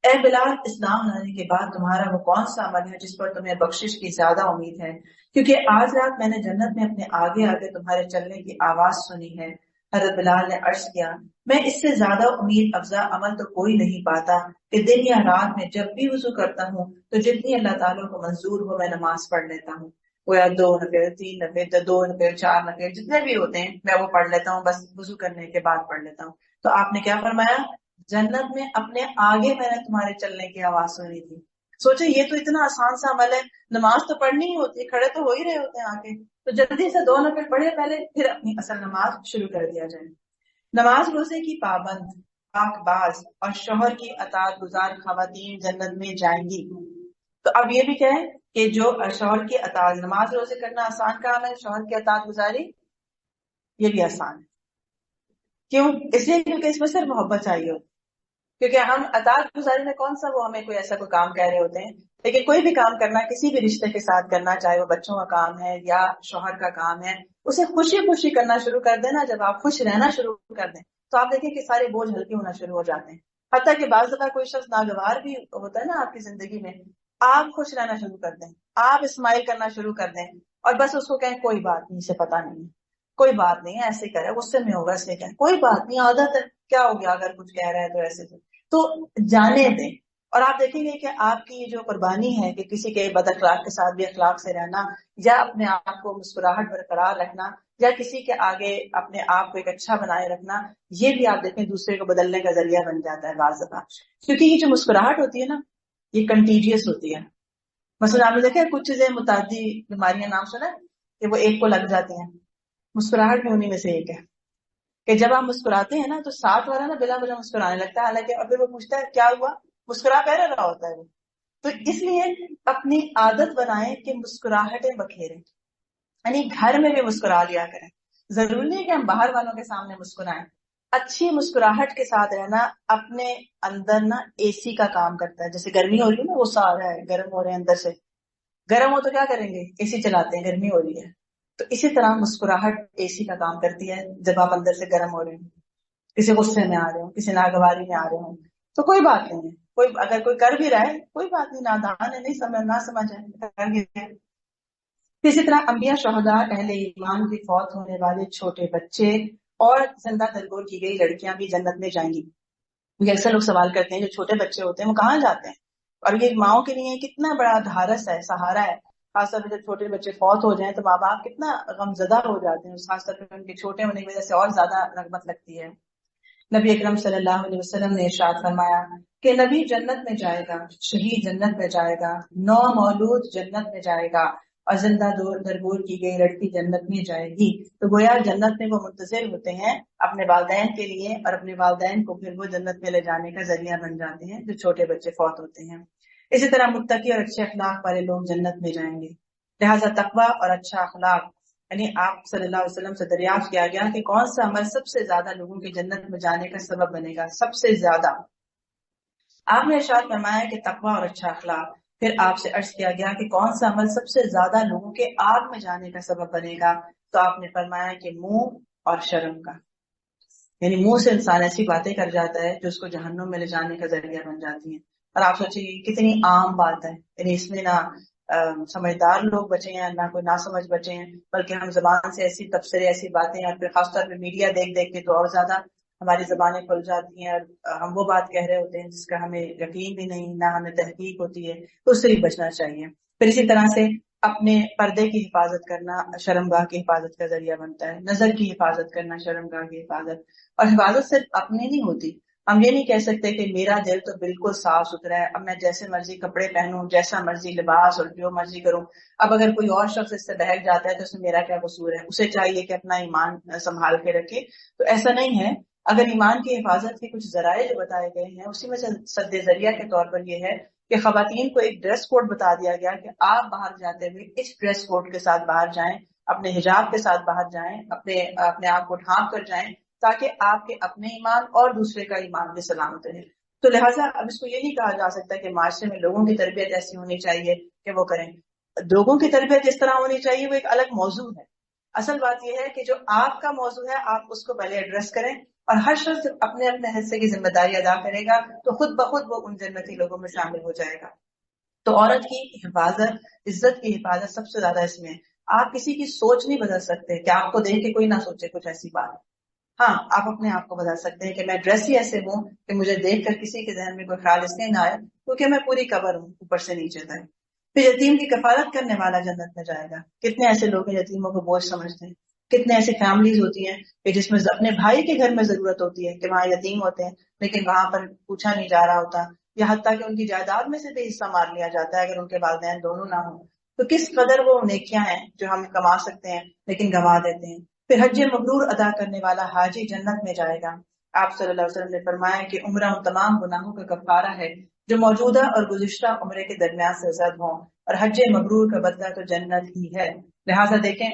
اے بلال، اسلام لانے کے بعد تمہارا وہ کون سا عمل ہے جس پر تمہیں بخشش کی زیادہ امید ہے؟ کیونکہ آج رات میں نے جنت میں اپنے آگے آگے تمہارے چلنے کی آواز سنی ہے۔ حضرت بلال نے عرض کیا، میں اس سے زیادہ امید افزا عمل تو کوئی نہیں پاتا کہ دن یا رات میں جب بھی وضو کرتا ہوں تو جتنی اللہ تعالیٰ کو منظور ہو میں نماز پڑھ لیتا ہوں، وہ یا 2 نفل 3 نفل 2 نفل 4 نفل جتنے بھی ہوتے ہیں میں وہ پڑھ لیتا ہوں، بس وضو کرنے کے بعد پڑھ لیتا ہوں۔ تو آپ نے کیا فرمایا؟ جنت میں اپنے آگے میں نے تمہارے چلنے کی آواز سنی تھی۔ سوچے یہ تو اتنا آسان سا عمل ہے، نماز تو پڑھنی ہی ہوتی ہے، کھڑے تو ہو ہی رہے ہوتے ہیں آگے، تو جلدی سے 2 نفل پڑھے پہلے پھر اپنی اصل نماز شروع کر دیا جائے۔ نماز روزے کی پابند، پاک باز اور شوہر کی اطاعت گزار خواتین جنت میں جائیں گی۔ تو اب یہ بھی کہیں کہ جو شوہر کی اطاعت، نماز روزے کرنا آسان کام ہے، شوہر کی اطاعت گزاری یہ بھی آسان ہے۔ کیوں؟ اس لیے کیونکہ اس میں صرف محبت چاہیے ہوتی، کیونکہ ہم اطاعت گزاری میں کون سا وہ ہمیں کوئی ایسا کوئی کام کہہ رہے ہوتے ہیں، لیکن کوئی بھی کام کرنا کسی بھی رشتے کے ساتھ کرنا، چاہے وہ بچوں کا کام ہے یا شوہر کا کام ہے، اسے خوشی خوشی کرنا شروع کر دینا۔ جب آپ خوش رہنا شروع کر دیں تو آپ دیکھیں کہ سارے بوجھ ہلکے ہونا شروع ہو جاتے ہیں، حتیٰ کہ بعض دفعہ کوئی شخص ناگوار بھی ہوتا ہے نا آپ کی زندگی میں، آپ خوش رہنا شروع کر دیں، آپ اسمائل کرنا شروع کر دیں اور بس اس کو کہیں کوئی بات نہیں، اسے پتا نہیں ہے۔ کوئی بات نہیں ہے، ایسے کرے، غصے میں ہوگا اس لیے کیا، کوئی بات نہیں، عادت ہے، کیا ہو گیا اگر کچھ کہہ رہا ہے تو ایسے تو جانے دیں۔ اور آپ دیکھیں گے کہ آپ کی جو قربانی ہے کہ کسی کے بد اخلاق کے ساتھ بھی اخلاق سے رہنا، یا اپنے آپ کو مسکراہٹ برقرار رکھنا، یا کسی کے آگے اپنے آپ کو ایک اچھا بنائے رکھنا، یہ بھی آپ دیکھیں دوسرے کو بدلنے کا ذریعہ بن جاتا ہے بعض دفعہ، کیونکہ یہ جو مسکراہٹ ہوتی ہے نا، یہ کنٹیجیس ہوتی ہے۔ مثلا آپ نے دیکھا کچھ چیزیں متعدی بیماریاں نام سنا ہے کہ وہ ایک کو لگ جاتی ہیں، مسکراہٹ بھی انہیں میں سے ایک ہے کہ جب آپ مسکراتے ہیں نا تو ساتھ والا نا بلا وجہ مسکرانے لگتا ہے، حالانکہ اور پھر وہ پوچھتا ہے کیا ہوا، مسکرا کہہ رہا ہوتا ہے وہ۔ تو اس لیے اپنی عادت بنائیں کہ مسکراہٹیں بکھیریں، یعنی گھر میں بھی مسکرا لیا کریں، ضروری نہیں کہ ہم باہر والوں کے سامنے مسکرائیں۔ اچھی مسکراہٹ کے ساتھ رہنا اپنے اندر نا اے سی کا کام کرتا ہے، جیسے گرمی ہو رہی ہے نا، غصہ آ رہا ہے، گرم ہو رہے ہیں اندر سے، گرم ہو تو کیا کریں گے، اے سی چلاتے ہیں، گرمی ہو رہی ہے، تو اسی طرح مسکراہٹ اے سی کا کام کرتی ہے۔ جب آپ اندر سے گرم ہو رہے ہیں، کسی غصے میں آ رہے ہوں، کسی ناگواری میں آ رہے ہوں، تو کوئی بات نہیں ہے، کوئی اگر کوئی کر بھی رہا ہے کوئی بات نہیں، نادان ہے، نہیں سمجھ نہ سمجھ ہے، کر بھی رہے ہیں۔ اسی طرح انبیاء، شہداء، اہل ایمان بھی، فوت ہونے والے چھوٹے بچے اور زندہ درگور کی گئی لڑکیاں بھی جنت میں جائیں گی۔ یہ اکثر لوگ سوال کرتے ہیں جو چھوٹے بچے ہوتے ہیں وہ کہاں جاتے ہیں، اور یہ ماؤں کے لیے کتنا بڑا دھارس ہے، سہارا ہے، خاص طور پہ جب چھوٹے بچے فوت ہو جائیں تو ماں باپ کتنا غمزدہ ہو جاتے ہیں، خاص طور پہ ان کے چھوٹے ہونے کی وجہ سے اور زیادہ رغبت لگتی ہے۔ نبی اکرم صلی اللہ علیہ وسلم نے ارشاد فرمایا کہ نبی جنت میں جائے گا، شہید جنت میں جائے گا، نو مولود جنت میں جائے گا، اور زندہ درگور کی گئی لڑکی جنت میں جائے گی۔ تو گویا جنت میں وہ منتظر ہوتے ہیں اپنے والدین کے لیے، اور اپنے والدین کو پھر وہ جنت میں لے جانے کا ذریعہ بن جاتے ہیں جو چھوٹے بچے فوت ہوتے ہیں۔ اسی طرح متقی اور اچھے اخلاق والے لوگ جنت میں جائیں گے۔ لہٰذا تقوی اور اچھا اخلاق، یعنی آپ صلی اللہ علیہ وسلم سے دریافت کیا گیا کہ کون سا عمل سب سے زیادہ لوگوں کے جنت میں جانے کا سبب بنے گا، سب سے زیادہ۔ آپ نے ارشاد فرمایا کہ تقوی اور اچھا اخلاق۔ پھر آپ سے عرض کیا گیا کہ کون سا عمل سب سے زیادہ لوگوں کے آگ میں جانے کا سبب بنے گا، تو آپ نے فرمایا کہ منہ اور شرم کا، یعنی منہ سے انسان ایسی باتیں کر جاتا ہے جو اس کو جہنم میں لے جانے کا ذریعہ بن جاتی ہیں۔ اور آپ سوچیے کتنی عام بات ہے، یعنی اس میں نہ سمجھدار لوگ بچے ہیں نہ کوئی نہ سمجھ بچے ہیں، بلکہ ہم زبان سے ایسی تبصرے، ایسی باتیں، اور پھر خاص طور پہ میڈیا دیکھ دیکھ کے تو اور زیادہ ہماری زبانیں کھل جاتی ہیں، اور ہم وہ بات کہہ رہے ہوتے ہیں جس کا ہمیں یقین بھی نہیں، نہ ہمیں تحقیق ہوتی ہے، تو اس سے بھی بچنا چاہیے۔ پھر اسی طرح سے اپنے پردے کی حفاظت کرنا شرمگاہ کی حفاظت کا ذریعہ بنتا ہے، نظر کی حفاظت کرنا شرمگاہ کی حفاظت، اور حفاظت صرف اپنی نہیں ہوتی۔ ہم یہ نہیں کہہ سکتے کہ میرا دل تو بالکل صاف ستھرا ہے، اب میں جیسے مرضی کپڑے پہنوں، جیسا مرضی لباس اور جو مرضی کروں، اب اگر کوئی اور شخص اس سے بہک جاتا ہے تو اس میں میرا کیا قصور ہے، اسے چاہیے کہ اپنا ایمان سنبھال کے رکھے۔ تو ایسا نہیں ہے، اگر ایمان کی حفاظت کے کچھ ذرائع جو بتائے گئے ہیں اسی میں سے سد ذریعہ کے طور پر یہ ہے کہ خواتین کو ایک ڈریس کوڈ بتا دیا گیا کہ آپ باہر جاتے ہوئے اس ڈریس کوڈ کے ساتھ باہر جائیں، اپنے حجاب کے ساتھ باہر جائیں، اپنے آپ کو ڈھانپ کر جائیں، تاکہ آپ کے اپنے ایمان اور دوسرے کا ایمان بھی سلامت رہے۔ تو لہٰذا اب اس کو یہ نہیں کہا جا سکتا کہ معاشرے میں لوگوں کی تربیت ایسی ہونی چاہیے کہ وہ کریں، لوگوں کی تربیت جس طرح ہونی چاہیے وہ ایک الگ موضوع ہے۔ اصل بات یہ ہے کہ جو آپ کا موضوع ہے آپ اس کو پہلے ایڈریس کریں، اور ہر شخص اپنے اپنے حصے کی ذمہ داری ادا کرے گا تو خود بخود وہ ان جنتی لوگوں میں شامل ہو جائے گا۔ تو عورت کی حفاظت، عزت کی حفاظت سب سے زیادہ اس میں ہے۔ آپ کسی کی سوچ نہیں بدل سکتے کہ آپ کو دیکھ کے کوئی نہ سوچے کچھ ایسی بات۔ ہاں، آپ اپنے آپ کو بدل سکتے ہیں کہ میں ڈریس ہی ایسے ہوں کہ مجھے دیکھ کر کسی کے ذہن میں کوئی خیال اس لیے نہ آئے کیونکہ میں پوری کور ہوں اوپر سے نیچے تک۔ پھر یتیم کی کفالت کرنے والا جنت میں جائے گا۔ کتنے ایسے لوگ ہیں یتیموں کو بوجھ سمجھتے ہیں، کتنے ایسی فیملیز ہوتی ہیں کہ جس میں اپنے بھائی کے گھر میں ضرورت ہوتی ہے کہ وہاں یتیم ہوتے ہیں لیکن وہاں پر پوچھا نہیں جا رہا ہوتا، یا حتیٰ کہ ان کی جائیداد میں سے بھی حصہ مار لیا جاتا ہے اگر ان کے والدین دونوں نہ ہوں۔ تو کس قدر وہ نیکیاں ہیں جو ہم کما سکتے ہیں لیکن گنوا دیتے ہیں۔ پھر حج مبرور ادا کرنے والا حاجی جنت میں جائے گا۔ آپ صلی اللہ علیہ وسلم نے فرمایا کہ عمرہ ان تمام گناہوں کا کفارہ ہے جو موجودہ اور گزشتہ عمرے کے درمیان سے زد ہوں، اور حج مبرور کا بدلہ تو جنت ہی ہے۔ لہٰذا دیکھیں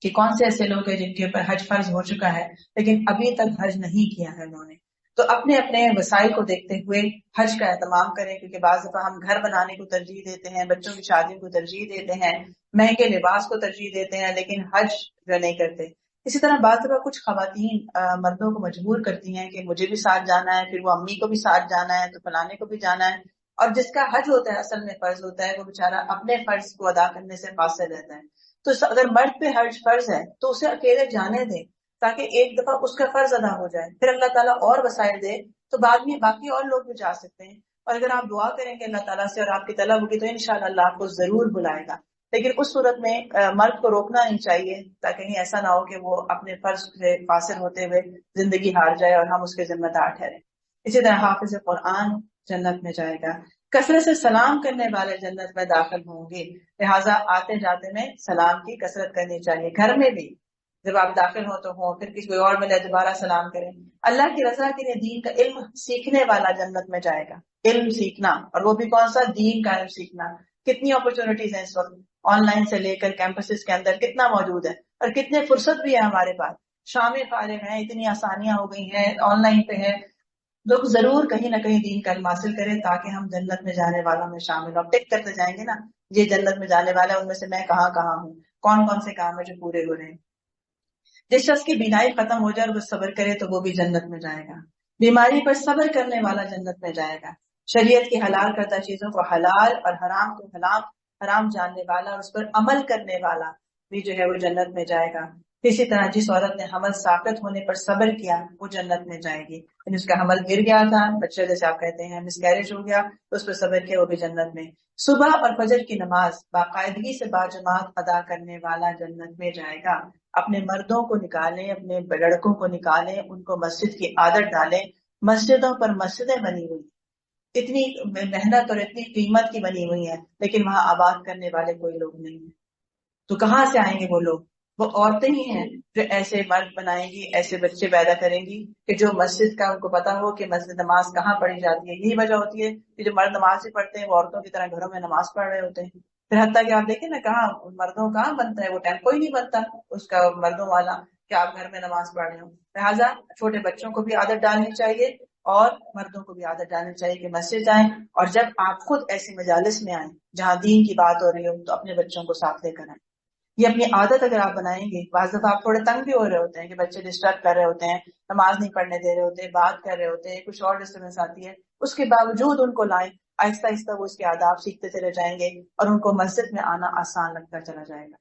کہ کون سے ایسے لوگ ہیں جن کے اوپر حج فرض ہو چکا ہے لیکن ابھی تک حج نہیں کیا ہے انہوں نے، تو اپنے اپنے وسائل کو دیکھتے ہوئے حج کا اہتمام کریں، کیونکہ بعض دفعہ ہم گھر بنانے کو ترجیح دیتے ہیں، بچوں کی شادی کو ترجیح دیتے ہیں، مہنگے لباس کو ترجیح دیتے ہیں، لیکن حج جو نہیں کرتے۔ اسی طرح بعض دفعہ کچھ خواتین مردوں کو مجبور کرتی ہیں کہ مجھے بھی ساتھ جانا ہے، پھر وہ امی کو بھی ساتھ جانا ہے تو فلانے کو بھی جانا ہے، اور جس کا حج ہوتا ہے اصل میں فرض ہوتا ہے وہ بیچارہ اپنے فرض کو ادا کرنے سے قاصر رہتا ہے۔ تو اگر مرد پہ حج فرض ہے تو اسے اکیلے جانے دیں تاکہ ایک دفعہ اس کا فرض ادا ہو جائے، پھر اللہ تعالیٰ اور وسائل دے تو بعد میں باقی اور لوگ بھی جا سکتے ہیں۔ اور اگر آپ دعا کریں گے اللہ تعالیٰ سے اور آپ کی طلب ہوگی تو انشاءاللہ اللہ آپ کو ضرور بلائے گا۔ لیکن اس صورت میں مرد کو روکنا نہیں چاہیے تاکہ کہیں ایسا نہ ہو کہ وہ اپنے فرض سے قاصر ہوتے ہوئے زندگی ہار جائے اور ہم اس کے ذمہ دار ٹھہریں۔ اسی طرح حافظ قرآن جنت میں جائے گا، کثرت سے سلام کرنے والے جنت میں داخل ہوں گے، لہٰذا آتے جاتے میں سلام کی کثرت کرنی چاہیے، گھر میں بھی جب آپ داخل ہو تو ہوں، پھر کسی کوئی اور ملے دوبارہ سلام کریں۔ اللہ کی رضا کے لیے دین کا علم سیکھنے والا جنت میں جائے گا، علم سیکھنا، اور وہ بھی کون سا؟ دین کا علم سیکھنا۔ کتنی اپرچونٹیز ہیں اس وقت، آن لائن سے لے کر کیمپسز کے اندر کتنا موجود ہے، اور کتنے فرصت بھی ہے ہمارے پاس، شامیں فارغ ہیں، اتنی آسانیاں ہو گئی ہیں، آن لائن پہ ہے۔ لوگ ضرور کہیں نہ کہیں دین کا علم حاصل کریں تاکہ ہم جنت میں جانے والوں میں شامل ہوں۔ ٹک کرتے جائیں گے نا، یہ جنت میں جانے والا ہے، ان میں سے میں کہاں کہاں ہوں، کون کون سے کام ہے جو پورے ہو رہے ہیں۔ جس شخص کی بینائی ختم ہو جائے اور وہ صبر کرے تو وہ بھی جنت میں جائے گا، بیماری پر صبر کرنے والا جنت میں جائے گا، شریعت کی حلال کردہ چیزوں کو حلال اور حرام کو حرام جاننے والا اور اس پر عمل کرنے والا بھی جو ہے وہ جنت میں جائے گا۔ اسی طرح جس عورت نے حمل ساقط ہونے پر صبر کیا وہ جنت میں جائے گی، یعنی اس کا حمل گر گیا تھا، بچہ جیسے آپ کہتے ہیں مس کیریج ہو گیا تو اس پر صبر کیا، وہ بھی جنت میں۔ صبح اور فجر کی نماز باقاعدگی سے باجماعت ادا کرنے والا جنت میں جائے گا۔ اپنے مردوں کو نکالیں، اپنے لڑکوں کو نکالیں، ان کو مسجد کی عادت ڈالیں۔ مسجدوں پر مسجدیں بنی ہوئی، اتنی محنت اور اتنی قیمت کی بنی ہوئی ہیں، لیکن وہاں آباد کرنے والے کوئی لوگ نہیں ہیں، تو کہاں سے آئیں گے وہ لوگ؟ وہ عورتیں ہی ہیں جو ایسے مرد بنائیں گی، ایسے بچے پیدا کریں گی کہ جو مسجد کا ان کو پتا ہو کہ مسجد نماز کہاں پڑھی جاتی ہے۔ یہی وجہ ہوتی ہے کہ جو مرد نماز ہی پڑھتے ہیں وہ عورتوں کی طرح گھروں میں نماز پڑھ رہے ہوتے ہیں۔ پھر حتیٰ کہ آپ دیکھیں نا کہاں مردوں کہاں بنتا ہے وہ ٹائم، کوئی نہیں بنتا اس کا مردوں والا کہ آپ گھر میں نماز پڑھ رہے ہو۔ لہٰذا چھوٹے بچوں کو بھی عادت ڈالنی چاہیے اور مردوں کو بھی عادت ڈالنی چاہیے کہ مسجد جائیں، اور جب آپ خود ایسی مجالس میں آئیں جہاں دین کی بات ہو رہی ہو تو اپنے بچوں کو ساتھ لے کر آئیں۔ یہ اپنی عادت اگر آپ بنائیں گے، بعض دفعہ آپ تھوڑے تنگ بھی ہو رہے ہوتے ہیں کہ بچے ڈسٹرب کر رہے ہوتے ہیں، نماز نہیں پڑھنے دے رہے ہوتے، بات کر رہے ہوتے ہیں، کچھ اور ڈسٹربنس آتی ہے، اس کے باوجود ان کو لائیں، آہستہ آہستہ وہ اس کے آداب سیکھتے چلے جائیں گے اور ان کو مسجد میں آنا آسان لگتا چلا جائے گا۔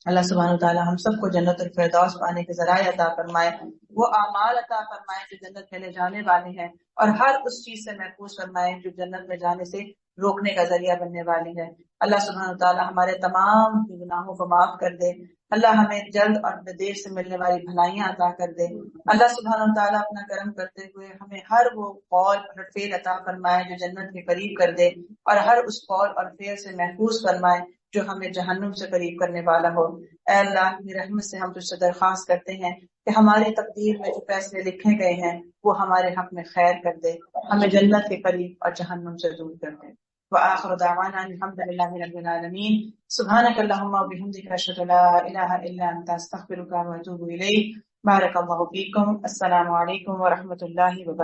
اللہ سبحانہ وتعالی ہم سب کو جنت الفردوس پانے کے ذرائع عطا فرمائے، وہ اعمال عطا فرمائے جو جنت میں لے جانے والے ہیں، اور ہر اس چیز سے محفوظ فرمائے جو جنت میں جانے سے روکنے کا ذریعہ بننے والی ہے۔ اللہ سبحانہ وتعالی ہمارے تمام گناہوں کو معاف کر دے، اللہ ہمیں جلد اور دیر سے ملنے والی بھلائیاں عطا کر دے۔ اللہ سبحانہ وتعالی اپنا کرم کرتے ہوئے ہمیں ہر وہ قول اور فعل عطا فرمائے جو جنت کے قریب کر دے، اور ہر اس قول اور فعل سے محفوظ فرمائے جو ہمیں جہنم سے قریب کرنے والا ہو۔ اے اللہ کی رحمت سے ہم تجھ سے درخواست کرتے ہیں کہ ہماری تقدیر میں جو فیصلے لکھے گئے ہیں وہ ہمارے حق میں خیر کر دے، ہمیں جنت کے قریب اور جہنم سے دور کر دے۔ وآخر دعوانا الحمد للہ رب العالمین۔ سبحانک اللہم وبحمدک اشہد ان لا الہ الا انت استغفرک واتوب الیک۔ بارک اللہ فیکم۔ السلام علیکم ورحمۃ اللہ وبرکاتہ۔